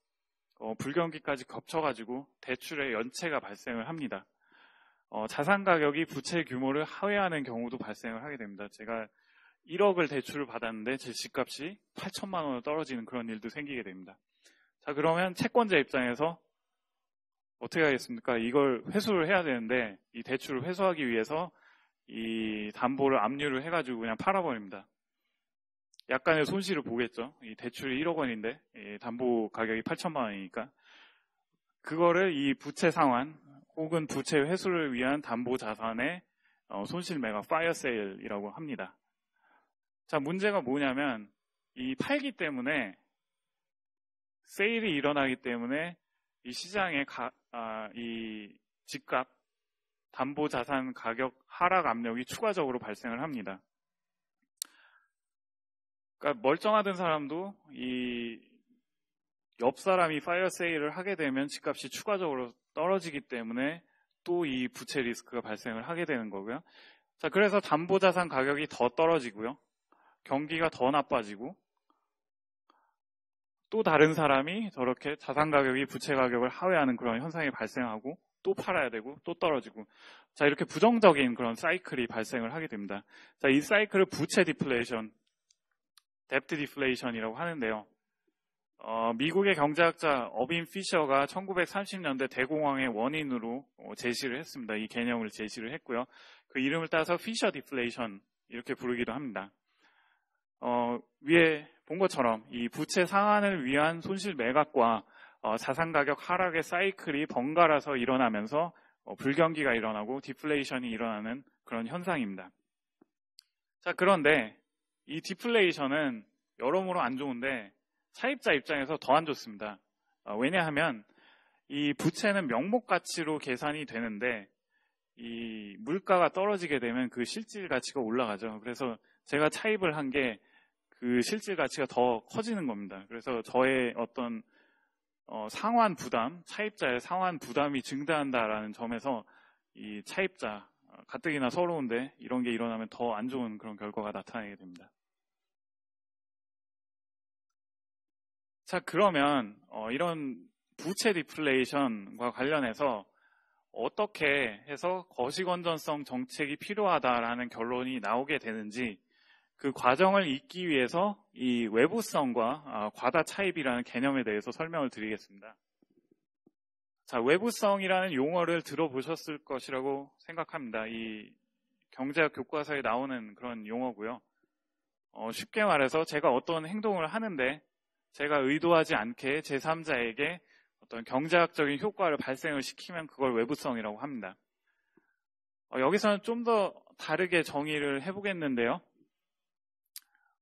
불경기까지 겹쳐가지고 대출의 연체가 발생을 합니다. 자산 가격이 부채 규모를 하회하는 경우도 발생을 하게 됩니다. 제가 1억을 대출을 받았는데 제 집값이 8천만 원으로 떨어지는 그런 일도 생기게 됩니다. 자, 그러면 채권자 입장에서 어떻게 하겠습니까? 이걸 회수를 해야 되는데 이 대출을 회수하기 위해서 이 담보를 압류를 해가지고 그냥 팔아버립니다. 약간의 손실을 보겠죠. 이 대출이 1억 원인데 이 담보 가격이 8천만 원이니까 그거를 이 부채 상환 혹은 부채 회수를 위한 담보 자산의 손실 매각 파이어 세일이라고 합니다. 자, 문제가 뭐냐면 이 팔기 때문에 세일이 일어나기 때문에 이 시장의 이 집값, 담보 자산 가격 하락 압력이 추가적으로 발생을 합니다. 그러니까 멀쩡하던 사람도 이 옆 사람이 파이어 세일을 하게 되면 집값이 추가적으로 떨어지기 때문에 또 이 부채 리스크가 발생을 하게 되는 거고요. 자, 그래서 담보 자산 가격이 더 떨어지고요. 경기가 더 나빠지고 또 다른 사람이 저렇게 자산 가격이 부채 가격을 하회하는 그런 현상이 발생하고 또 팔아야 되고 또 떨어지고. 자, 이렇게 부정적인 그런 사이클이 발생을 하게 됩니다. 자, 이 사이클을 부채 디플레이션, 뎁트 디플레이션이라고 하는데요. 미국의 경제학자 어빈 피셔가 1930년대 대공황의 원인으로 제시를 했습니다. 이 개념을 제시를 했고요. 그 이름을 따서 피셔 디플레이션 이렇게 부르기도 합니다. 위에 본 것처럼 이 부채 상환을 위한 손실 매각과 자산 가격 하락의 사이클이 번갈아서 일어나면서 불경기가 일어나고 디플레이션이 일어나는 그런 현상입니다. 자, 그런데 이 디플레이션은 여러모로 안 좋은데 차입자 입장에서 더 안 좋습니다. 왜냐하면 이 부채는 명목 가치로 계산이 되는데 이 물가가 떨어지게 되면 그 실질 가치가 올라가죠. 그래서 제가 차입을 한 게 그 실질 가치가 더 커지는 겁니다. 그래서 저의 어떤 상환 부담, 차입자의 상환 부담이 증대한다라는 점에서 이 차입자, 가뜩이나 서러운데 이런 게 일어나면 더 안 좋은 그런 결과가 나타나게 됩니다. 자, 그러면 이런 부채 디플레이션과 관련해서 어떻게 해서 거시건전성 정책이 필요하다라는 결론이 나오게 되는지 그 과정을 잇기 위해서 이 외부성과 과다 차입이라는 개념에 대해서 설명을 드리겠습니다. 자, 외부성이라는 용어를 들어보셨을 것이라고 생각합니다. 이 경제학 교과서에 나오는 그런 용어고요. 쉽게 말해서 제가 어떤 행동을 하는데 제가 의도하지 않게 제3자에게 어떤 경제학적인 효과를 발생을 시키면 그걸 외부성이라고 합니다. 여기서는 좀 더 다르게 정의를 해보겠는데요.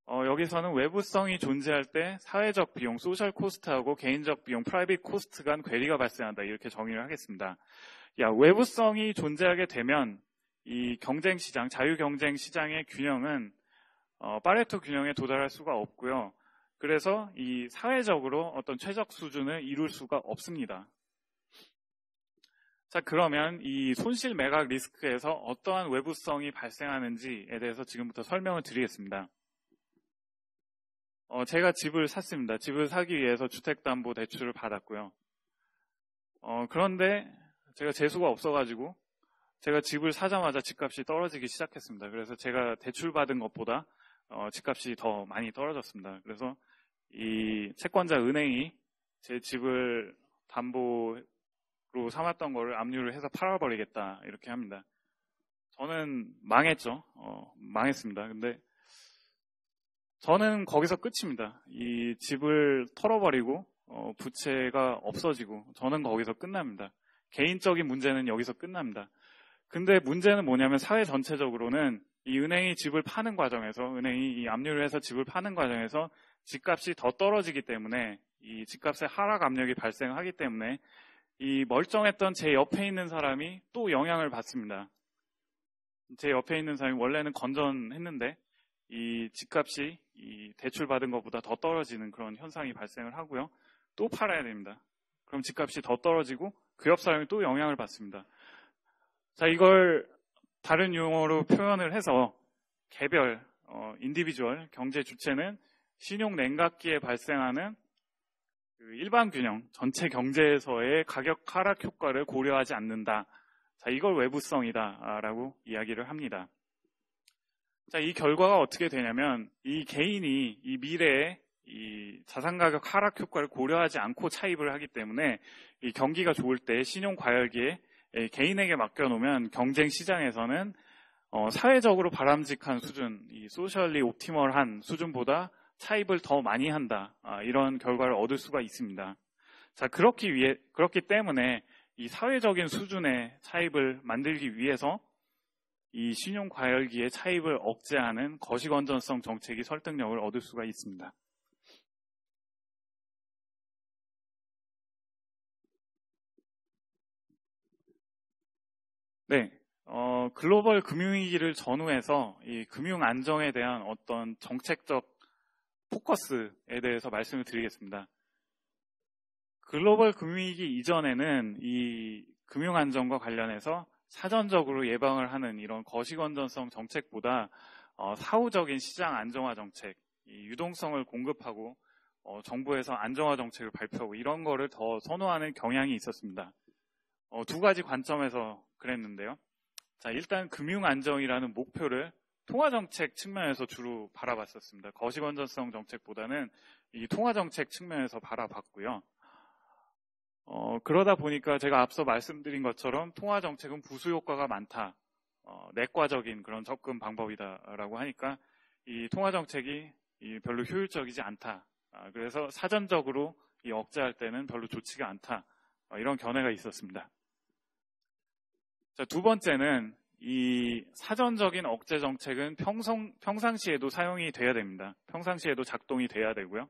여기서는 외부성이 존재할 때 사회적 비용, 소셜 코스트하고 개인적 비용, 프라이빗 코스트 간 괴리가 발생한다. 이렇게 정의를 하겠습니다. 외부성이 존재하게 되면 이 경쟁시장, 자유경쟁시장의 균형은 파레토 균형에 도달할 수가 없고요. 그래서 이 사회적으로 어떤 최적 수준을 이룰 수가 없습니다. 자, 그러면 이 손실 매각 리스크에서 어떠한 외부성이 발생하는지에 대해서 지금부터 설명을 드리겠습니다. 제가 집을 샀습니다. 집을 사기 위해서 주택담보대출을 받았고요. 그런데 제가 재수가 없어가지고 제가 집을 사자마자 집값이 떨어지기 시작했습니다. 그래서 제가 대출받은 것보다 집값이 더 많이 떨어졌습니다. 그래서 이 채권자 은행이 제 집을 담보로 삼았던 거를 압류를 해서 팔아버리겠다 이렇게 합니다. 저는 망했죠. 망했습니다. 근데 저는 거기서 끝입니다. 이 집을 털어버리고 부채가 없어지고 저는 거기서 끝납니다. 개인적인 문제는 여기서 끝납니다. 근데 문제는 뭐냐면 사회 전체적으로는 이 은행이 집을 파는 과정에서 은행이 이 압류를 해서 집을 파는 과정에서 집값이 더 떨어지기 때문에 이 집값의 하락 압력이 발생하기 때문에 이 멀쩡했던 제 옆에 있는 사람이 또 영향을 받습니다. 제 옆에 있는 사람이 원래는 건전했는데 이 집값이 이 대출받은 것보다 더 떨어지는 그런 현상이 발생을 하고요. 또 팔아야 됩니다. 그럼 집값이 더 떨어지고 그 옆 사람이 또 영향을 받습니다. 자, 이걸 다른 용어로 표현을 해서 개별, 인디비주얼 경제 주체는 신용 냉각기에 발생하는 그 일반 균형, 전체 경제에서의 가격 하락 효과를 고려하지 않는다. 자, 이걸 외부성이다라고 이야기를 합니다. 자, 이 결과가 어떻게 되냐면 이 개인이 이 미래에 이 자산 가격 하락 효과를 고려하지 않고 차입을 하기 때문에 이 경기가 좋을 때 신용 과열기에 개인에게 맡겨놓으면 경쟁 시장에서는 사회적으로 바람직한 수준, 이 소셜리 옵티멀한 수준보다 차입을 더 많이 한다. 이런 결과를 얻을 수가 있습니다. 자, 그렇기 때문에 이 사회적인 수준의 차입을 만들기 위해서 이 신용 과열기의 차입을 억제하는 거시건전성 정책이 설득력을 얻을 수가 있습니다. 네, 글로벌 금융위기를 전후해서 이 금융 안정에 대한 어떤 정책적 포커스에 대해서 말씀을 드리겠습니다. 글로벌 금융위기 이전에는 이 금융 안정과 관련해서 사전적으로 예방을 하는 이런 거시건전성 정책보다 사후적인 시장 안정화 정책, 이 유동성을 공급하고 정부에서 안정화 정책을 발표하고 이런 거를 더 선호하는 경향이 있었습니다. 두 가지 관점에서 그랬는데요. 자, 일단 금융안정이라는 목표를 통화정책 측면에서 주로 바라봤었습니다. 거시건전성 정책보다는 이 통화정책 측면에서 바라봤고요. 그러다 보니까 제가 앞서 말씀드린 것처럼 통화정책은 부수 효과가 많다. 내과적인 그런 접근 방법이다라고 하니까 이 통화정책이 별로 효율적이지 않다. 그래서 사전적으로 이 억제할 때는 별로 좋지가 않다. 이런 견해가 있었습니다. 자, 두 번째는 이 사전적인 억제 정책은 평상시에도 사용이 돼야 됩니다. 평상시에도 작동이 돼야 되고요.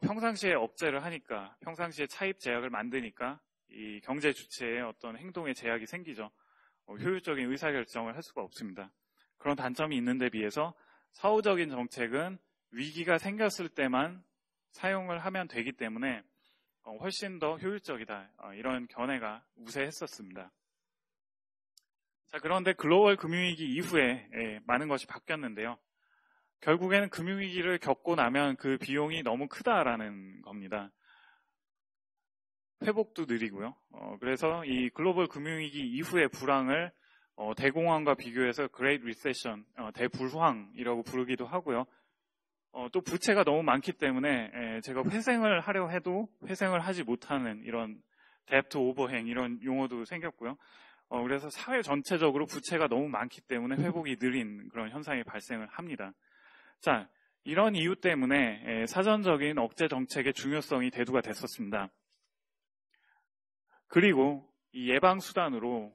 평상시에 억제를 하니까, 평상시에 차입 제약을 만드니까 이 경제 주체의 어떤 행동에 제약이 생기죠. 효율적인 의사결정을 할 수가 없습니다. 그런 단점이 있는데 비해서 사후적인 정책은 위기가 생겼을 때만 사용을 하면 되기 때문에 훨씬 더 효율적이다. 이런 견해가 우세했었습니다. 자, 그런데 글로벌 금융위기 이후에 많은 것이 바뀌었는데요. 결국에는 금융위기를 겪고 나면 그 비용이 너무 크다라는 겁니다. 회복도 느리고요. 그래서 이 글로벌 금융위기 이후의 불황을 대공황과 비교해서 Great Recession, 대불황이라고 부르기도 하고요. 또 부채가 너무 많기 때문에 제가 회생을 하려 해도 회생을 하지 못하는 이런 데프트 오버행 이런 용어도 생겼고요. 그래서 사회 전체적으로 부채가 너무 많기 때문에 회복이 느린 그런 현상이 발생을 합니다. 자, 이런 이유 때문에 사전적인 억제 정책의 중요성이 대두가 됐었습니다. 그리고 이 예방 수단으로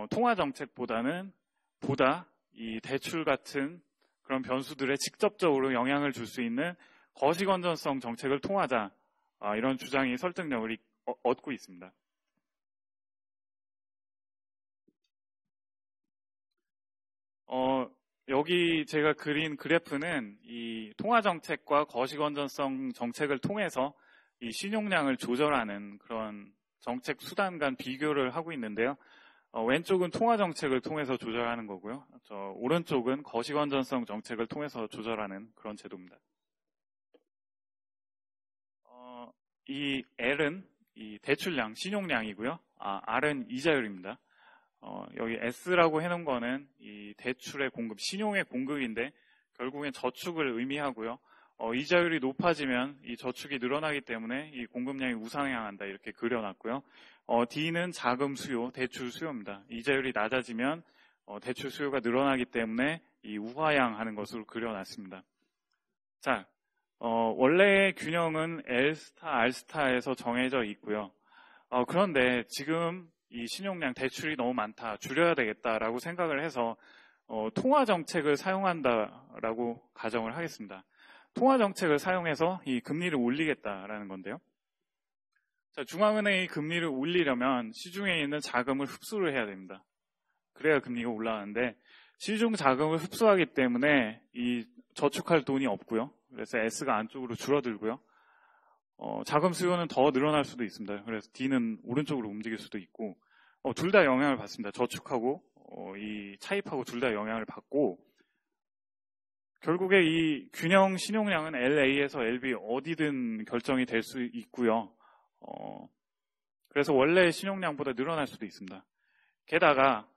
통화 정책보다는 보다 이 대출 같은 그런 변수들에 직접적으로 영향을 줄 수 있는 거시건전성 정책을 통하자, 이런 주장이 설득력을 얻고 있습니다. 여기 제가 그린 그래프는 이 통화 정책과 거시건전성 정책을 통해서 이 신용량을 조절하는 그런 정책 수단 간 비교를 하고 있는데요. 왼쪽은 통화 정책을 통해서 조절하는 거고요. 오른쪽은 거시건전성 정책을 통해서 조절하는 그런 제도입니다. 이 L은 이 대출량, 신용량이고요. R은 이자율입니다. 여기 S라고 해놓은 거는 이 대출의 공급, 신용의 공급인데 결국엔 저축을 의미하고요. 이자율이 높아지면 이 저축이 늘어나기 때문에 이 공급량이 우상향한다 이렇게 그려놨고요. D는 자금 수요, 대출 수요입니다. 이자율이 낮아지면 대출 수요가 늘어나기 때문에 이 우하향하는 것으로 그려놨습니다. 자, 원래의 균형은 L스타, R스타에서 정해져 있고요. 그런데 지금 이 신용량 대출이 너무 많다, 줄여야 되겠다라고 생각을 해서 통화 정책을 사용한다라고 가정을 하겠습니다. 통화 정책을 사용해서 이 금리를 올리겠다라는 건데요. 자, 중앙은행이 금리를 올리려면 시중에 있는 자금을 흡수를 해야 됩니다. 그래야 금리가 올라가는데 시중 자금을 흡수하기 때문에 이 저축할 돈이 없고요. 그래서 S가 안쪽으로 줄어들고요. 자금 수요는 더 늘어날 수도 있습니다. 그래서 D는 오른쪽으로 움직일 수도 있고 둘 다 영향을 받습니다. 저축하고 이 차입하고 둘 다 영향을 받고 결국에 이 균형 신용량은 LA에서 LB 어디든 결정이 될 수 있고요. 그래서 원래 신용량보다 늘어날 수도 있습니다. 게다가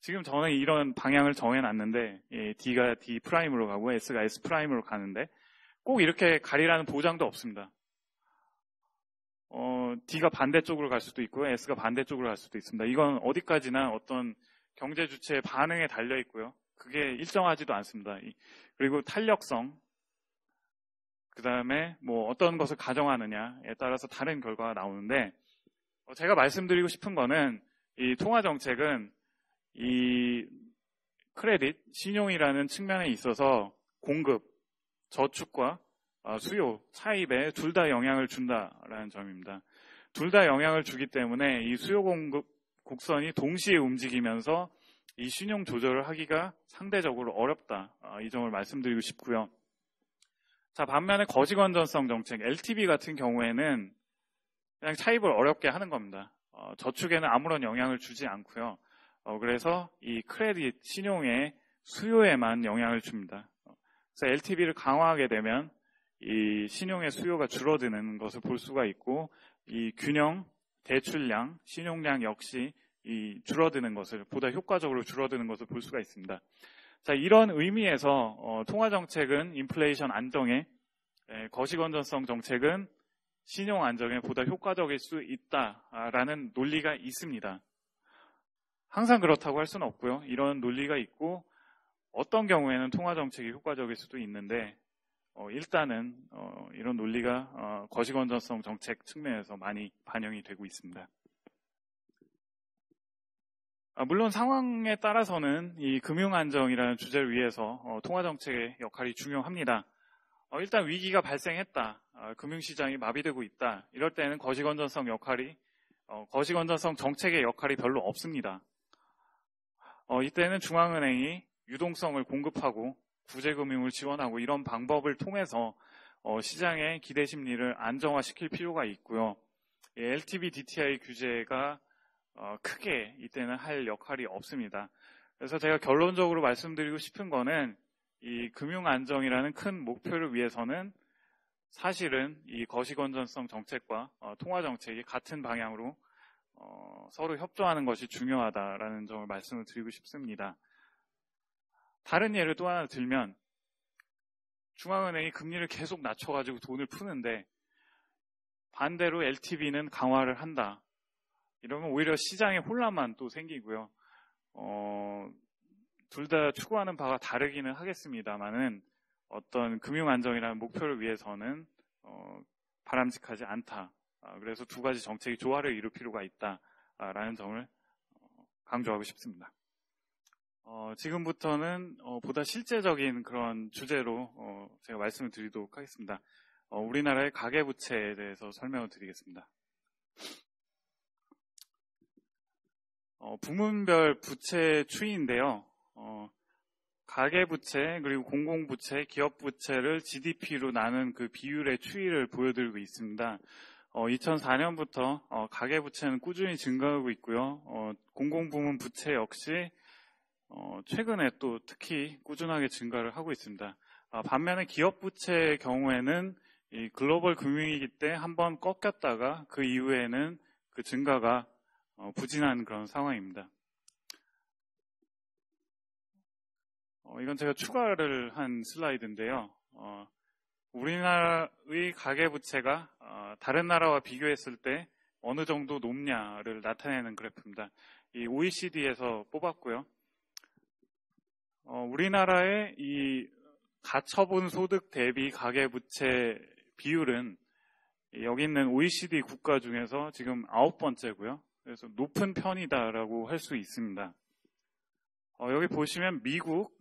지금 저는 이런 방향을 정해놨는데 D가 D 프라임으로 가고 S가 S 프라임으로 가는데 꼭 이렇게 가리라는 보장도 없습니다. D가 반대쪽으로 갈 수도 있고요. S가 반대쪽으로 갈 수도 있습니다. 이건 어디까지나 어떤 경제 주체의 반응에 달려 있고요. 그게 일정하지도 않습니다. 그리고 탄력성, 그 다음에 뭐 어떤 것을 가정하느냐에 따라서 다른 결과가 나오는데 제가 말씀드리고 싶은 거는 이 통화 정책은 이 크레딧, 신용이라는 측면에 있어서 공급, 저축과 수요, 차입에 둘 다 영향을 준다라는 점입니다. 둘 다 영향을 주기 때문에 이 수요 공급 곡선이 동시에 움직이면서 이 신용 조절을 하기가 상대적으로 어렵다. 이 점을 말씀드리고 싶고요. 자, 반면에 거시건전성 정책, LTV 같은 경우에는 그냥 차입을 어렵게 하는 겁니다. 저축에는 아무런 영향을 주지 않고요. 그래서 이 크레딧, 신용의 수요에만 영향을 줍니다. 그래서 LTV를 강화하게 되면 이 신용의 수요가 줄어드는 것을 볼 수가 있고 이 균형, 대출량, 신용량 역시 줄어드는 것을, 보다 효과적으로 줄어드는 것을 볼 수가 있습니다. 자, 이런 의미에서 통화정책은 인플레이션 안정에, 거시건전성 정책은 신용 안정에 보다 효과적일 수 있다라는 논리가 있습니다. 항상 그렇다고 할 수는 없고요. 이런 논리가 있고 어떤 경우에는 통화정책이 효과적일 수도 있는데 일단은 이런 논리가 거시건전성 정책 측면에서 많이 반영이 되고 있습니다. 물론 상황에 따라서는 이 금융안정이라는 주제를 위해서 통화정책의 역할이 중요합니다. 일단 위기가 발생했다. 금융시장이 마비되고 있다. 이럴 때는 거시건전성 정책의 역할이 별로 없습니다. 이때는 중앙은행이 유동성을 공급하고 구제금융을 지원하고 이런 방법을 통해서 시장의 기대 심리를 안정화시킬 필요가 있고요. LTV DTI 규제가 크게 이때는 할 역할이 없습니다. 그래서 제가 결론적으로 말씀드리고 싶은 거는 이 금융안정이라는 큰 목표를 위해서는 사실은 이 거시건전성 정책과 통화정책이 같은 방향으로 서로 협조하는 것이 중요하다라는 점을 말씀을 드리고 싶습니다. 다른 예를 또 하나 들면 중앙은행이 금리를 계속 낮춰가지고 돈을 푸는데 반대로 LTV는 강화를 한다. 이러면 오히려 시장에 혼란만 또 생기고요. 둘 다 추구하는 바가 다르기는 하겠습니다만은 어떤 금융안정이라는 목표를 위해서는 바람직하지 않다. 그래서 두 가지 정책이 조화를 이룰 필요가 있다라는 점을 강조하고 싶습니다. 지금부터는 보다 실제적인 그런 주제로 제가 말씀을 드리도록 하겠습니다. 우리나라의 가계부채에 대해서 설명을 드리겠습니다. 부문별 부채 추이인데요. 가계부채 그리고 공공부채, 기업부채를 GDP로 나눈 그 비율의 추이를 보여드리고 있습니다. 2004년부터 가계부채는 꾸준히 증가하고 있고요. 공공부문 부채 역시 최근에 또 특히 꾸준하게 증가를 하고 있습니다. 반면에 기업부채의 경우에는 이 글로벌 금융위기 때 한번 꺾였다가 그 이후에는 그 증가가 부진한 그런 상황입니다. 이건 제가 추가를 한 슬라이드인데요. 우리나라의 가계부채가 다른 나라와 비교했을 때 어느 정도 높냐를 나타내는 그래프입니다. 이 OECD에서 뽑았고요. 우리나라의 이 가처분 소득 대비 가계부채 비율은 여기 있는 OECD 국가 중에서 지금 9번째고요. 그래서 높은 편이다라고 할 수 있습니다. 여기 보시면 미국,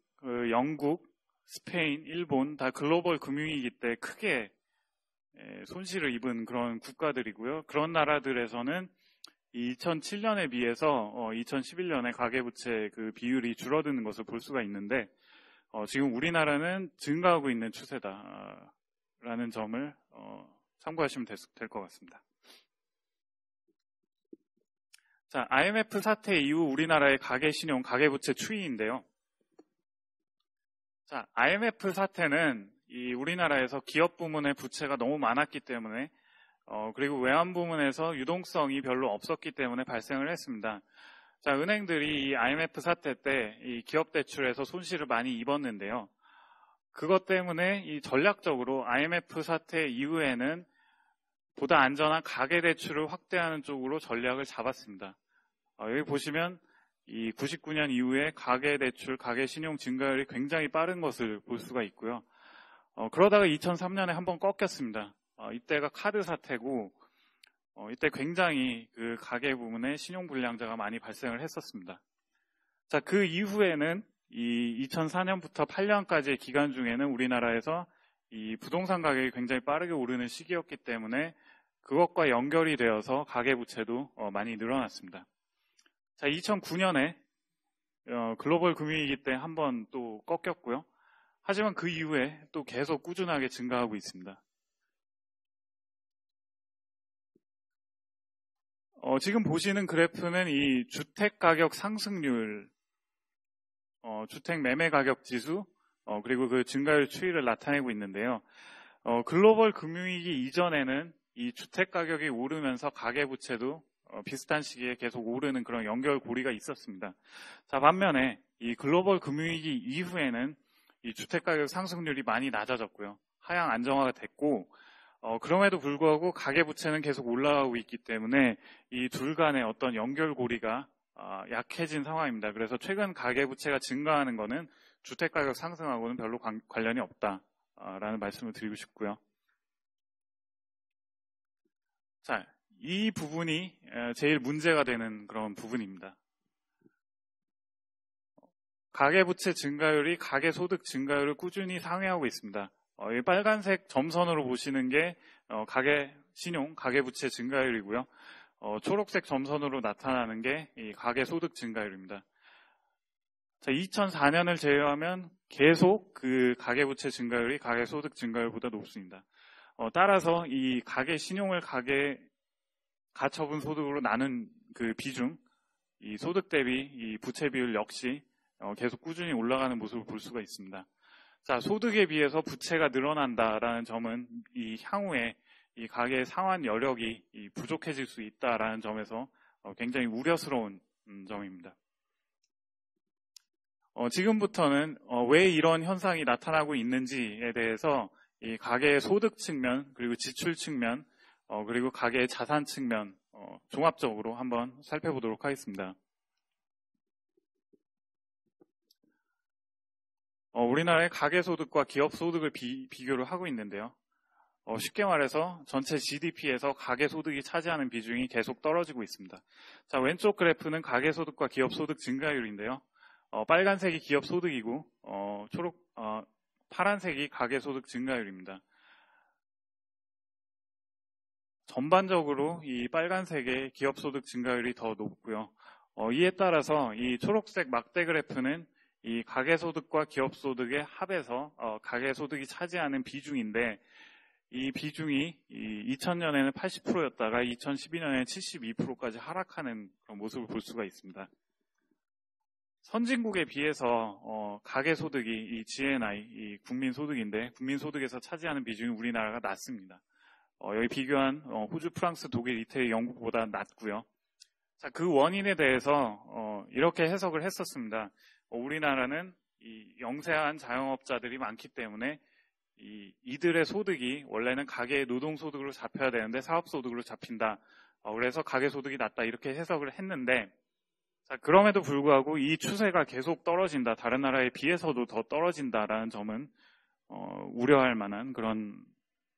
영국, 스페인, 일본 다 글로벌 금융위기 때 크게 손실을 입은 그런 국가들이고요. 그런 나라들에서는 2007년에 비해서 2011년에 가계부채 그 비율이 줄어드는 것을 볼 수가 있는데 지금 우리나라는 증가하고 있는 추세다라는 점을 참고하시면 될 것 같습니다. 자, IMF 사태 이후 우리나라의 가계신용, 가계부채 추이인데요. 자, IMF 사태는 이 우리나라에서 기업 부문의 부채가 너무 많았기 때문에 그리고 외환 부문에서 유동성이 별로 없었기 때문에 발생을 했습니다. 자, 은행들이 이 IMF 사태 때 이 기업 대출에서 손실을 많이 입었는데요. 그것 때문에 이 전략적으로 IMF 사태 이후에는 보다 안전한 가계 대출을 확대하는 쪽으로 전략을 잡았습니다. 여기 보시면 이 99년 이후에 가계 대출, 가계 신용 증가율이 굉장히 빠른 것을 볼 수가 있고요. 그러다가 2003년에 한번 꺾였습니다. 이때가 카드 사태고 이때 굉장히 그 가계 부문에 신용 불량자가 많이 발생을 했었습니다. 자, 그 이후에는 이 2004년부터 8년까지의 기간 중에는 우리나라에서 이 부동산 가격이 굉장히 빠르게 오르는 시기였기 때문에 그것과 연결이 되어서 가계 부채도 많이 늘어났습니다. 자, 2009년에 글로벌 금융위기 때 한번 또 꺾였고요. 하지만 그 이후에 또 계속 꾸준하게 증가하고 있습니다. 지금 보시는 그래프는 이 주택 가격 상승률, 주택 매매 가격 지수, 그리고 그 증가율 추이를 나타내고 있는데요. 글로벌 금융위기 이전에는 이 주택 가격이 오르면서 가계부채도 비슷한 시기에 계속 오르는 그런 연결고리가 있었습니다. 자, 반면에 이 글로벌 금융위기 이후에는 이 주택가격 상승률이 많이 낮아졌고요. 하향 안정화가 됐고, 그럼에도 불구하고 가계부채는 계속 올라가고 있기 때문에 이 둘 간의 어떤 연결고리가 약해진 상황입니다. 그래서 최근 가계부채가 증가하는 것은 주택가격 상승하고는 별로 관련이 없다라는 말씀을 드리고 싶고요. 자, 이 부분이 제일 문제가 되는 그런 부분입니다. 가계부채 증가율이 가계소득 증가율을 꾸준히 상회하고 있습니다. 이 빨간색 점선으로 보시는 게 가계신용, 가계부채 증가율이고요. 초록색 점선으로 나타나는 게 이 가계소득 증가율입니다. 자, 2004년을 제외하면 계속 그 가계부채 증가율이 가계소득 증가율보다 높습니다. 따라서 이 가계신용을 가처분 소득으로 나눈 그 비중, 이 소득 대비 이 부채 비율 역시 계속 꾸준히 올라가는 모습을 볼 수가 있습니다. 자, 소득에 비해서 부채가 늘어난다라는 점은 이 향후에 이 가계의 상환 여력이 부족해질 수 있다라는 점에서 굉장히 우려스러운 점입니다. 지금부터는 왜 이런 현상이 나타나고 있는지에 대해서 이 가계의 소득 측면, 그리고 지출 측면, 그리고 가계의 자산 측면 종합적으로 한번 살펴보도록 하겠습니다. 우리나라의 가계소득과 기업소득을 비교를 하고 있는데요. 쉽게 말해서 전체 GDP에서 가계소득이 차지하는 비중이 계속 떨어지고 있습니다. 자, 왼쪽 그래프는 가계소득과 기업소득 증가율인데요. 빨간색이 기업소득이고 파란색이 가계소득 증가율입니다. 전반적으로 이 빨간색의 기업소득 증가율이 더 높고요. 이에 따라서 이 초록색 막대 그래프는 이 가계소득과 기업소득의 합에서 가계소득이 차지하는 비중인데 이 비중이 2000년에는 80%였다가 2012년에는 72%까지 하락하는 그런 모습을 볼 수가 있습니다. 선진국에 비해서 가계소득이 이 GNI, 이 국민소득인데 국민소득에서 차지하는 비중이 우리나라가 낮습니다. 여기 비교한 호주, 프랑스, 독일, 이태리, 영국보다 낮고요. 자, 그 원인에 대해서 이렇게 해석을 했었습니다. 우리나라는 이 영세한 자영업자들이 많기 때문에 이들의 소득이 원래는 가계의 노동소득으로 잡혀야 되는데 사업소득으로 잡힌다. 그래서 가계소득이 낮다 이렇게 해석을 했는데 자, 그럼에도 불구하고 이 추세가 계속 떨어진다. 다른 나라에 비해서도 더 떨어진다라는 점은 우려할 만한 그런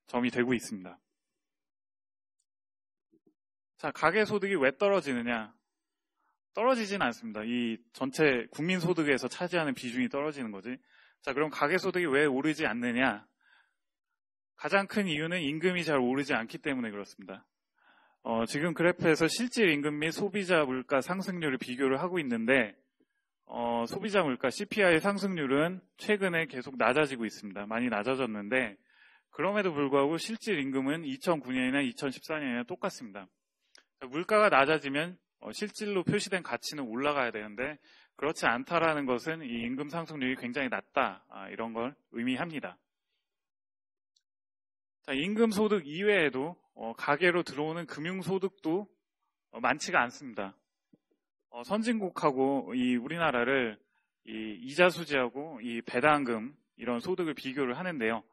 점이 되고 있습니다. 자, 가계소득이 왜 떨어지느냐? 떨어지진 않습니다. 이 전체 국민소득에서 차지하는 비중이 떨어지는 거지. 자, 그럼 가계소득이 왜 오르지 않느냐? 가장 큰 이유는 임금이 잘 오르지 않기 때문에 그렇습니다. 지금 그래프에서 실질 임금 및 소비자 물가 상승률을 비교를 하고 있는데 소비자 물가 CPI 상승률은 최근에 계속 낮아지고 있습니다. 많이 낮아졌는데 그럼에도 불구하고 실질 임금은 2009년이나 2014년이나 똑같습니다. 물가가 낮아지면 실질로 표시된 가치는 올라가야 되는데 그렇지 않다라는 것은 이 임금 상승률이 굉장히 낮다 이런 걸 의미합니다. 자, 임금 소득 이외에도 가계로 들어오는 금융 소득도 많지가 않습니다. 선진국하고 이 우리나라를 이 이자 수지하고 이 배당금 이런 소득을 비교를 하는데요.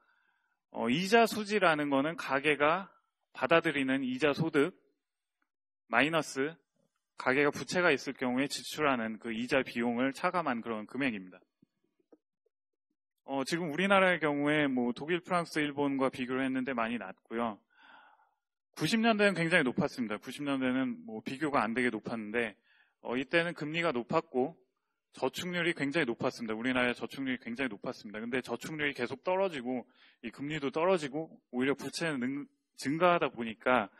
이자 수지라는 거는 가계가 받아들이는 이자 소득 마이너스 가계가 부채가 있을 경우에 지출하는 그 이자 비용을 차감한 그런 금액입니다. 지금 우리나라의 경우에 뭐 독일, 프랑스, 일본과 비교를 했는데 많이 낮고요. 90년대는 굉장히 높았습니다. 90년대는 뭐 비교가 안 되게 높았는데 이때는 금리가 높았고 저축률이 굉장히 높았습니다. 우리나라의 저축률이 굉장히 높았습니다. 근데 저축률이 계속 떨어지고 이 금리도 떨어지고 오히려 부채는 증가하다 보니까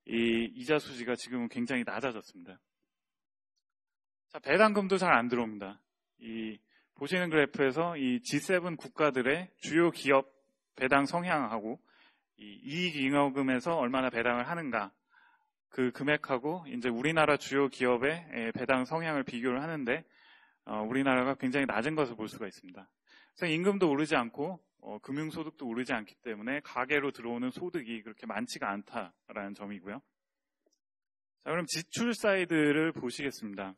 이 이자 수지가 지금은 굉장히 낮아졌습니다. 자, 배당금도 잘 안 들어옵니다. 보시는 그래프에서 이 G7 국가들의 주요 기업 배당 성향하고 이 이익잉여금에서 얼마나 배당을 하는가 그 금액하고 이제 우리나라 주요 기업의 배당 성향을 비교를 하는데 우리나라가 굉장히 낮은 것을 볼 수가 있습니다. 그래서 임금도 오르지 않고 금융소득도 오르지 않기 때문에 가계로 들어오는 소득이 그렇게 많지가 않다라는 점이고요. 자, 그럼 지출 사이드를 보시겠습니다.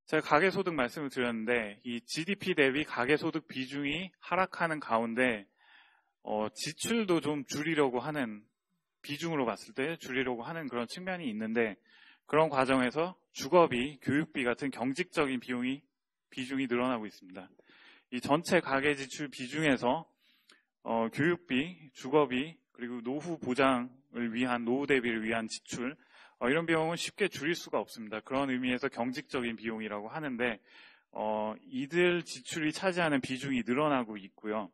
제가 가계소득 말씀을 드렸는데 이 GDP 대비 가계소득 비중이 하락하는 가운데 지출도 좀 줄이려고 하는, 비중으로 봤을 때 줄이려고 하는 그런 측면이 있는데, 그런 과정에서 주거비, 교육비 같은 경직적인 비중이 늘어나고 있습니다. 이 전체 가계 지출 비중에서 교육비, 주거비, 그리고 노후 보장을 위한, 노후 대비를 위한 지출, 이런 비용은 쉽게 줄일 수가 없습니다. 그런 의미에서 경직적인 비용이라고 하는데 이들 지출이 차지하는 비중이 늘어나고 있고요.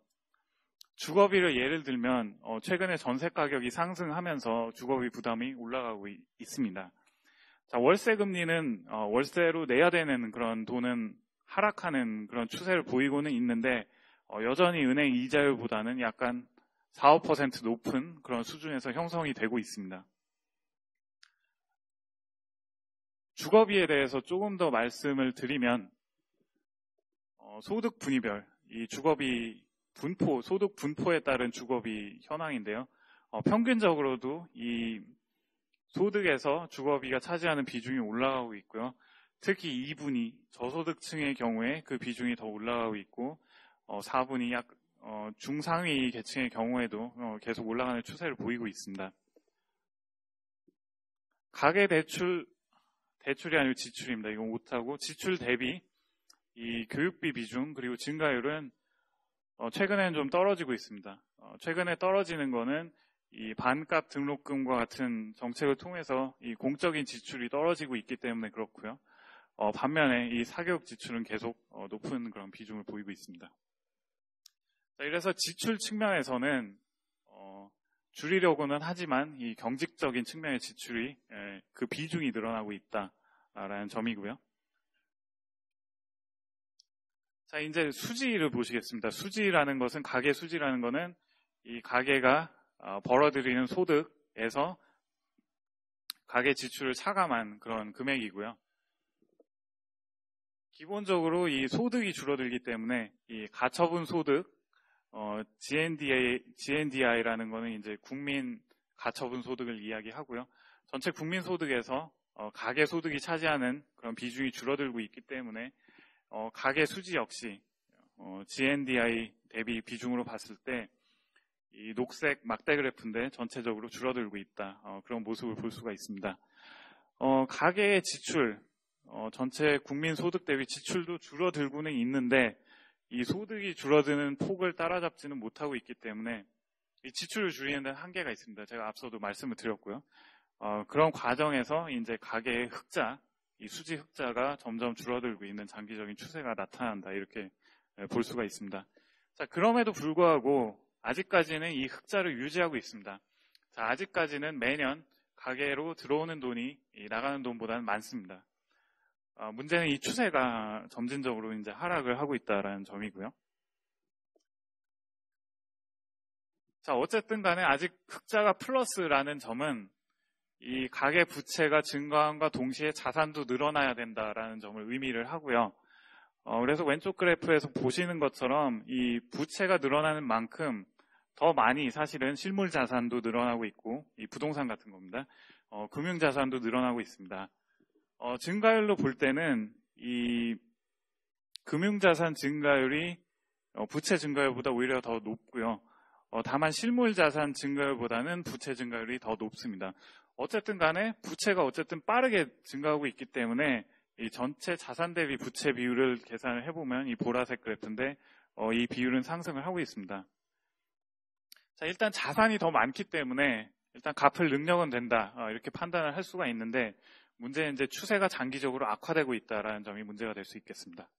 주거비를 예를 들면 최근에 전세 가격이 상승하면서 주거비 부담이 올라가고 있습니다. 자, 월세 금리는 월세로 내야 되는 그런 돈은 하락하는 그런 추세를 보이고는 있는데 여전히 은행 이자율보다는 약간 4, 5% 높은 그런 수준에서 형성이 되고 있습니다. 주거비에 대해서 조금 더 말씀을 드리면 소득 분위별, 이 주거비 분포, 소득 분포에 따른 주거비 현황인데요. 평균적으로도 이 소득에서 주거비가 차지하는 비중이 올라가고 있고요. 특히 2분위 저소득층의 경우에 그 비중이 더 올라가고 있고 4분위 중상위 계층의 경우에도 계속 올라가는 추세를 보이고 있습니다. 가계 대출이 아니고 지출입니다. 이거 못하고 지출 대비 이 교육비 비중 그리고 증가율은 최근에는 좀 떨어지고 있습니다. 최근에 떨어지는 거는 이 반값 등록금과 같은 정책을 통해서 이 공적인 지출이 떨어지고 있기 때문에 그렇고요. 반면에 이 사교육 지출은 계속 높은 그런 비중을 보이고 있습니다. 자, 이래서 지출 측면에서는 줄이려고는 하지만 이 경직적인 측면의 지출이 그 비중이 늘어나고 있다라는 점이고요. 자, 이제 수지를 보시겠습니다. 수지라는 것은, 가계 수지라는 것은 이 가계가 벌어들이는 소득에서 가계 지출을 차감한 그런 금액이고요. 기본적으로 이 소득이 줄어들기 때문에 이 가처분 소득, GNDI라는 거는 이제 국민 가처분 소득을 이야기하고요. 전체 국민 소득에서 가계 소득이 차지하는 그런 비중이 줄어들고 있기 때문에 가계 수지 역시 GNDI 대비 비중으로 봤을 때 이 녹색 막대 그래프인데 전체적으로 줄어들고 있다. 그런 모습을 볼 수가 있습니다. 가계의 지출, 전체 국민 소득 대비 지출도 줄어들고는 있는데 이 소득이 줄어드는 폭을 따라잡지는 못하고 있기 때문에 이 지출을 줄이는 데는 한계가 있습니다. 제가 앞서도 말씀을 드렸고요. 그런 과정에서 이제 가계의 흑자, 이 수지 흑자가 점점 줄어들고 있는 장기적인 추세가 나타난다. 이렇게 볼 수가 있습니다. 자, 그럼에도 불구하고 아직까지는 이 흑자를 유지하고 있습니다. 자, 아직까지는 매년 가계로 들어오는 돈이 나가는 돈보다는 많습니다. 문제는 이 추세가 점진적으로 이제 하락을 하고 있다는 점이고요. 자, 어쨌든 간에 아직 흑자가 플러스라는 점은 이 가계 부채가 증가함과 동시에 자산도 늘어나야 된다라는 점을 의미를 하고요. 그래서 왼쪽 그래프에서 보시는 것처럼 이 부채가 늘어나는 만큼 더 많이 사실은 실물 자산도 늘어나고 있고, 이 부동산 같은 겁니다. 금융 자산도 늘어나고 있습니다. 증가율로 볼 때는 이 금융 자산 증가율이 부채 증가율보다 오히려 더 높고요. 다만 실물 자산 증가율보다는 부채 증가율이 더 높습니다. 어쨌든 간에 부채가 어쨌든 빠르게 증가하고 있기 때문에 이 전체 자산 대비 부채 비율을 계산을 해보면 이 보라색 그래프인데 이 비율은 상승을 하고 있습니다. 자, 일단 자산이 더 많기 때문에 일단 갚을 능력은 된다 이렇게 판단을 할 수가 있는데 문제는 이제 추세가 장기적으로 악화되고 있다라는 점이 문제가 될 수 있겠습니다.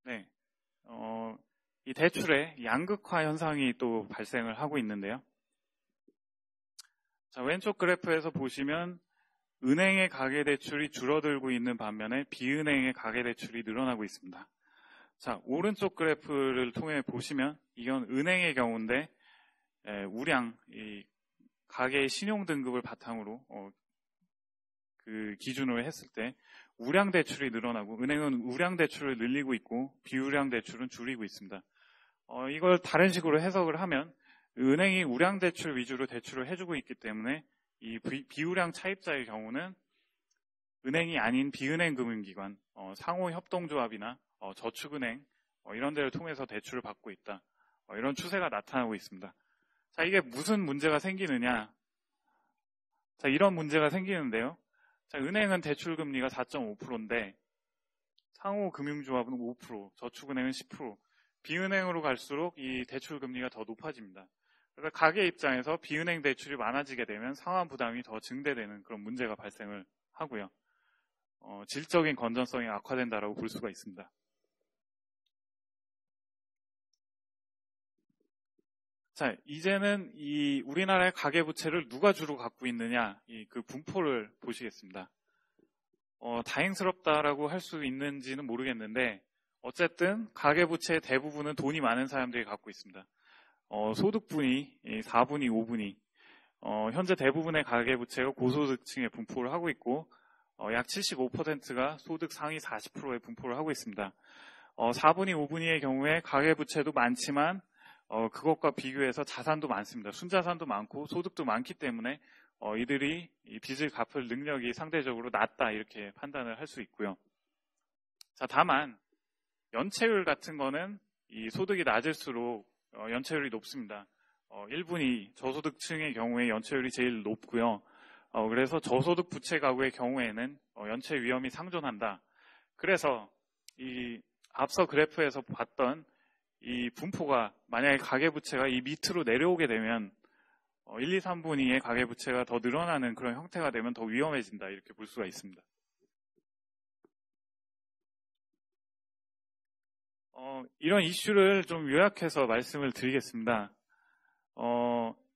네, 이 대출의 양극화 현상이 또 발생을 하고 있는데요. 자, 왼쪽 그래프에서 보시면 은행의 가계대출이 줄어들고 있는 반면에 비은행의 가계대출이 늘어나고 있습니다. 자, 오른쪽 그래프를 통해 보시면 이건 은행의 경우인데 우량, 이 가계의 신용 등급을 바탕으로 그 기준으로 했을 때 우량 대출이 늘어나고 은행은 우량 대출을 늘리고 있고 비우량 대출은 줄이고 있습니다. 이걸 다른 식으로 해석을 하면 은행이 우량 대출 위주로 대출을 해주고 있기 때문에 이 비우량 차입자의 경우는 은행이 아닌 비은행 금융기관, 상호협동조합이나 저축은행 이런 데를 통해서 대출을 받고 있다. 이런 추세가 나타나고 있습니다. 자, 이게 무슨 문제가 생기느냐? 자, 이런 문제가 생기는데요. 자, 은행은 대출금리가 4.5%인데 상호금융조합은 5%, 저축은행은 10%, 비은행으로 갈수록 이 대출금리가 더 높아집니다. 그래서 가계 입장에서 비은행 대출이 많아지게 되면 상환 부담이 더 증대되는 그런 문제가 발생을 하고요. 질적인 건전성이 악화된다라고 볼 수가 있습니다. 자, 이제는 이 우리나라의 가계부채를 누가 주로 갖고 있느냐, 그 분포를 보시겠습니다. 다행스럽다라고 할 수 있는지는 모르겠는데, 어쨌든 가계부채의 대부분은 돈이 많은 사람들이 갖고 있습니다. 소득분위, 4분위, 5분위, 현재 대부분의 가계부채가 고소득층에 분포를 하고 있고, 약 75%가 소득 상위 40%에 분포를 하고 있습니다. 4분위, 5분위의 경우에 가계부채도 많지만 그것과 비교해서 자산도 많습니다. 순자산도 많고 소득도 많기 때문에 이들이 이 빚을 갚을 능력이 상대적으로 낮다 이렇게 판단을 할 수 있고요. 자, 다만 연체율 같은 거는 이 소득이 낮을수록 연체율이 높습니다. 1분위 저소득층의 경우에 연체율이 제일 높고요. 그래서 저소득 부채 가구의 경우에는 연체 위험이 상존한다. 그래서 이 앞서 그래프에서 봤던 이 분포가 만약에 가계부채가 이 밑으로 내려오게 되면 1, 2, 3분위의 가계부채가 더 늘어나는 그런 형태가 되면 더 위험해진다 이렇게 볼 수가 있습니다. 이런 이슈를 좀 요약해서 말씀을 드리겠습니다.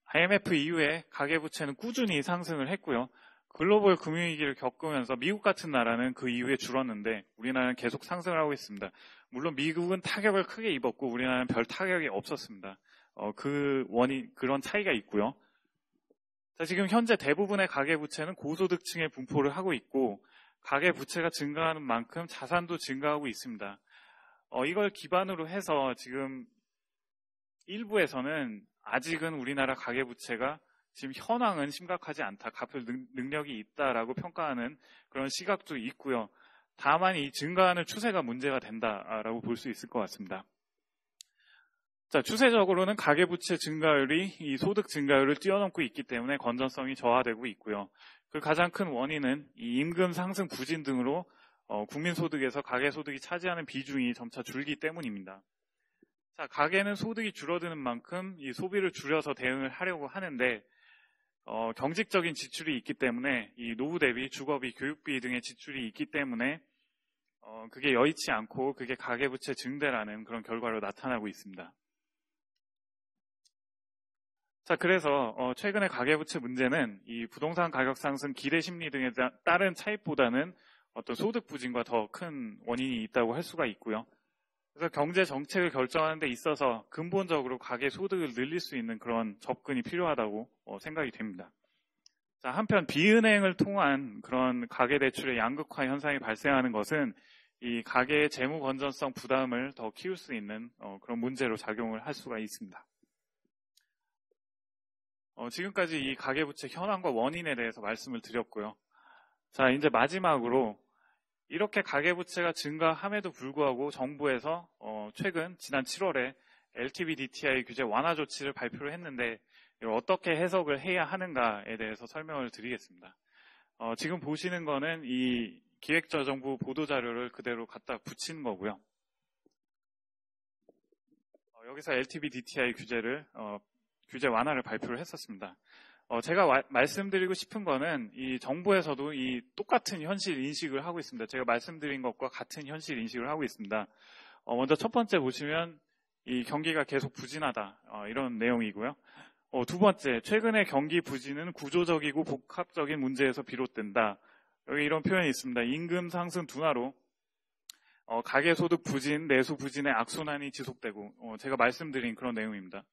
IMF 이후에 가계부채는 꾸준히 상승을 했고요. 글로벌 금융위기를 겪으면서 미국 같은 나라는 그 이후에 줄었는데 우리나라는 계속 상승을 하고 있습니다. 물론 미국은 타격을 크게 입었고 우리나라는 별 타격이 없었습니다. 그런 차이가 있고요. 자, 지금 현재 대부분의 가계부채는 고소득층에 분포를 하고 있고 가계부채가 증가하는 만큼 자산도 증가하고 있습니다. 이걸 기반으로 해서 지금 일부에서는 아직은 우리나라 가계부채가 지금 현황은 심각하지 않다, 갚을 능력이 있다라고 평가하는 그런 시각도 있고요. 다만 이 증가하는 추세가 문제가 된다라고 볼 수 있을 것 같습니다. 자, 추세적으로는 가계부채 증가율이 이 소득 증가율을 뛰어넘고 있기 때문에 건전성이 저하되고 있고요. 그 가장 큰 원인은 이 임금 상승 부진 등으로 국민소득에서 가계소득이 차지하는 비중이 점차 줄기 때문입니다. 자, 가계는 소득이 줄어드는 만큼 이 소비를 줄여서 대응을 하려고 하는데 경직적인 지출이 있기 때문에 이 노후 대비, 주거비, 교육비 등의 지출이 있기 때문에 그게 여의치 않고 그게 가계부채 증대라는 그런 결과로 나타나고 있습니다. 자, 그래서 최근의 가계부채 문제는 이 부동산 가격 상승, 기대 심리 등에 따른 차입보다는 어떤 소득 부진과 더 큰 원인이 있다고 할 수가 있고요. 그래서 경제 정책을 결정하는 데 있어서 근본적으로 가계 소득을 늘릴 수 있는 그런 접근이 필요하다고 생각이 됩니다. 자, 한편 비은행을 통한 그런 가계 대출의 양극화 현상이 발생하는 것은 이 가계의 재무 건전성 부담을 더 키울 수 있는 그런 문제로 작용을 할 수가 있습니다. 지금까지 이 가계부채 현황과 원인에 대해서 말씀을 드렸고요. 자, 이제 마지막으로 이렇게 가계부채가 증가함에도 불구하고 정부에서 최근 지난 7월에 LTV DTI 규제 완화 조치를 발표를 했는데 이걸 어떻게 해석을 해야 하는가에 대해서 설명을 드리겠습니다. 지금 보시는 거는 이 기획재정부 보도자료를 그대로 갖다 붙인 거고요. 여기서 LTV DTI 규제 완화를 발표를 했었습니다. 제가 말씀드리고 싶은 거는 이 정부에서도 이 똑같은 현실 인식을 하고 있습니다. 제가 말씀드린 것과 같은 현실 인식을 하고 있습니다. 먼저 첫 번째 보시면 이 경기가 계속 부진하다 이런 내용이고요. 두 번째, 최근의 경기 부진은 구조적이고 복합적인 문제에서 비롯된다. 여기 이런 표현이 있습니다. 임금 상승 둔화로 가계소득 부진, 내수 부진의 악순환이 지속되고 제가 말씀드린 그런 내용입니다.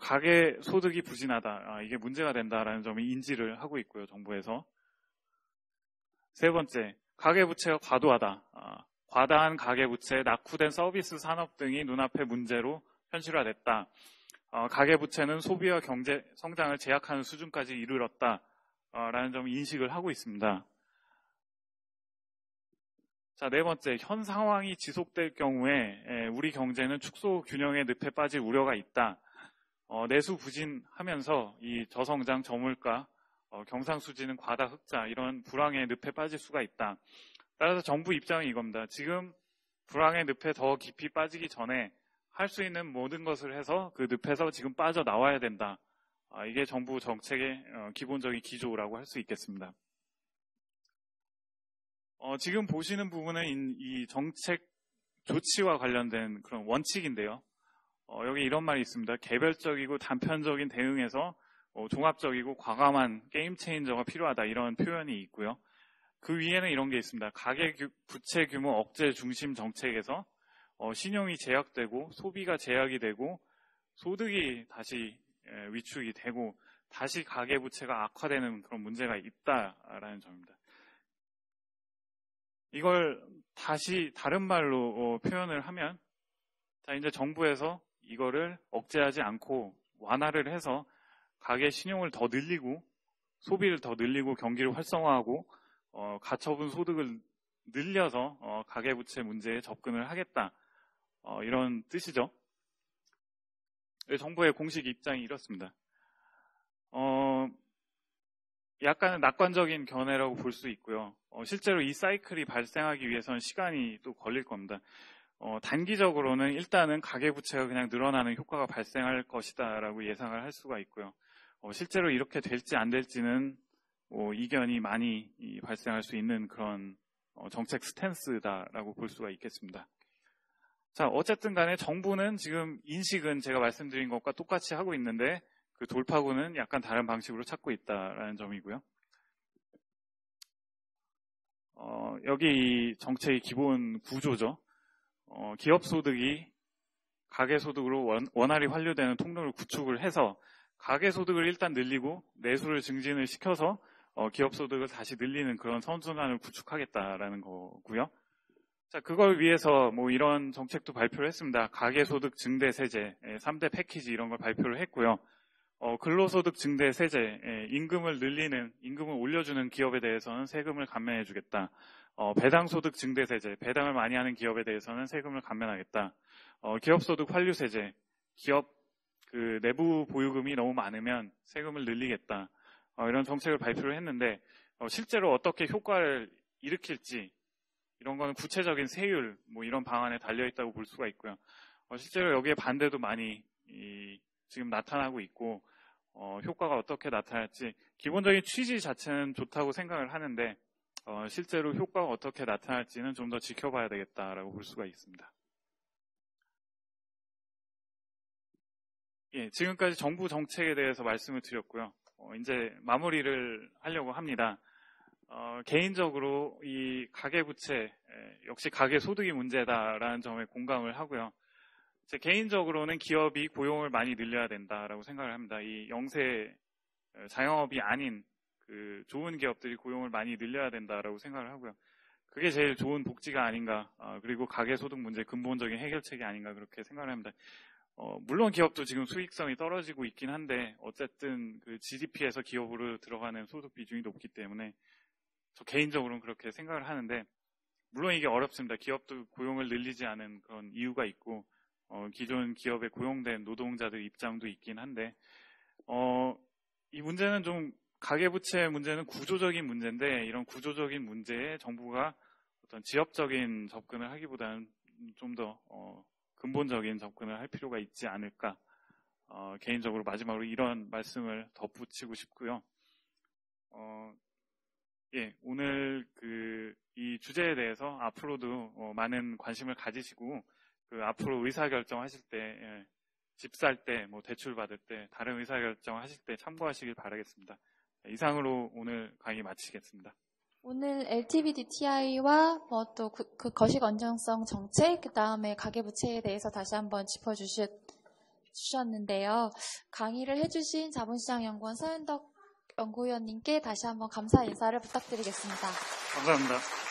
가계 소득이 부진하다. 이게 문제가 된다라는 점을 인지를 하고 있고요. 정부에서. 세 번째, 가계부채가 과도하다. 과다한 가계부채, 낙후된 서비스 산업 등이 눈앞의 문제로 현실화됐다. 가계부채는 소비와 경제 성장을 제약하는 수준까지 이르렀다라는 점을 인식을 하고 있습니다. 자, 네 번째, 현 상황이 지속될 경우에 우리 경제는 축소 균형의 늪에 빠질 우려가 있다. 내수 부진하면서 이 저성장, 저물가, 경상수지는 과다 흑자 이런 불황의 늪에 빠질 수가 있다. 따라서 정부 입장은 이겁니다. 지금 불황의 늪에 더 깊이 빠지기 전에 할 수 있는 모든 것을 해서 그 늪에서 지금 빠져나와야 된다. 이게 정부 정책의 기본적인 기조라고 할 수 있겠습니다. 지금 보시는 부분은 이 정책 조치와 관련된 그런 원칙인데요. 여기 이런 말이 있습니다. 개별적이고 단편적인 대응에서 종합적이고 과감한 게임 체인저가 필요하다. 이런 표현이 있고요. 그 위에는 이런 게 있습니다. 가계 부채 규모 억제 중심 정책에서 신용이 제약되고 소비가 제약이 되고 소득이 다시 위축이 되고 다시 가계 부채가 악화되는 그런 문제가 있다라는 점입니다. 이걸 다시 다른 말로 표현을 하면 자, 이제 정부에서 이거를 억제하지 않고 완화를 해서 가계 신용을 더 늘리고 소비를 더 늘리고 경기를 활성화하고 가처분 소득을 늘려서 가계부채 문제에 접근을 하겠다. 이런 뜻이죠. 정부의 공식 입장이 이렇습니다. 약간은 낙관적인 견해라고 볼 수 있고요. 실제로 이 사이클이 발생하기 위해서는 시간이 또 걸릴 겁니다. 단기적으로는 일단은 가계부채가 그냥 늘어나는 효과가 발생할 것이다라고 예상을 할 수가 있고요. 실제로 이렇게 될지 안 될지는 이견이 많이 발생할 수 있는 그런 정책 스탠스다라고 볼 수가 있겠습니다. 자, 어쨌든 간에 정부는 지금 인식은 제가 말씀드린 것과 똑같이 하고 있는데 그 돌파구는 약간 다른 방식으로 찾고 있다라는 점이고요. 여기 이 정책의 기본 구조죠. 기업 소득이 가계 소득으로 원활히 환류되는 통로를 구축을 해서 가계 소득을 일단 늘리고 내수를 증진을 시켜서 기업 소득을 다시 늘리는 그런 선순환을 구축하겠다라는 거고요. 자, 그걸 위해서 이런 정책도 발표를 했습니다. 가계 소득 증대 세제, 3대 패키지 이런 걸 발표를 했고요. 근로소득 증대 세제, 임금을 올려주는 기업에 대해서는 세금을 감면해주겠다. 배당소득 증대 세제, 배당을 많이 하는 기업에 대해서는 세금을 감면하겠다. 기업소득 환류 세제, 기업 그 내부 보유금이 너무 많으면 세금을 늘리겠다. 이런 정책을 발표를 했는데 실제로 어떻게 효과를 일으킬지 이런 거는 구체적인 세율 이런 방안에 달려 있다고 볼 수가 있고요. 실제로 여기에 반대도 많이 지금 나타나고 있고 효과가 어떻게 나타날지 기본적인 취지 자체는 좋다고 생각을 하는데 실제로 효과가 어떻게 나타날지는 좀 더 지켜봐야 되겠다라고 볼 수가 있습니다. 예, 지금까지 정부 정책에 대해서 말씀을 드렸고요. 이제 마무리를 하려고 합니다. 개인적으로 이 가계부채 역시 가계소득이 문제다라는 점에 공감을 하고요. 제 개인적으로는 기업이 고용을 많이 늘려야 된다라고 생각을 합니다. 이 영세 자영업이 아닌 그 좋은 기업들이 고용을 많이 늘려야 된다라고 생각을 하고요. 그게 제일 좋은 복지가 아닌가, 그리고 가계소득 문제 근본적인 해결책이 아닌가 그렇게 생각을 합니다. 물론 기업도 지금 수익성이 떨어지고 있긴 한데 어쨌든 그 GDP에서 기업으로 들어가는 소득 비중이 높기 때문에 저 개인적으로는 그렇게 생각을 하는데 물론 이게 어렵습니다. 기업도 고용을 늘리지 않은 그런 이유가 있고 기존 기업에 고용된 노동자들 입장도 있긴 한데 이 문제는 좀 가계부채 문제는 구조적인 문제인데 이런 구조적인 문제에 정부가 어떤 지역적인 접근을 하기보다는 좀 더 근본적인 접근을 할 필요가 있지 않을까 개인적으로 마지막으로 이런 말씀을 덧붙이고 싶고요. 예, 오늘 이 주제에 대해서 앞으로도 많은 관심을 가지시고 앞으로 의사결정하실 때, 집 살 때, 대출 받을 때, 다른 의사결정하실 때 참고하시길 바라겠습니다. 이상으로 오늘 강의 마치겠습니다. 오늘 LTV/DTI와 또 그 거식 안정성 정책, 그 다음에 가계부채에 대해서 다시 한번 짚어주신 주셨는데요. 강의를 해주신 자본시장연구원 서윤덕 연구위원님께 다시 한번 감사 인사를 부탁드리겠습니다. 감사합니다.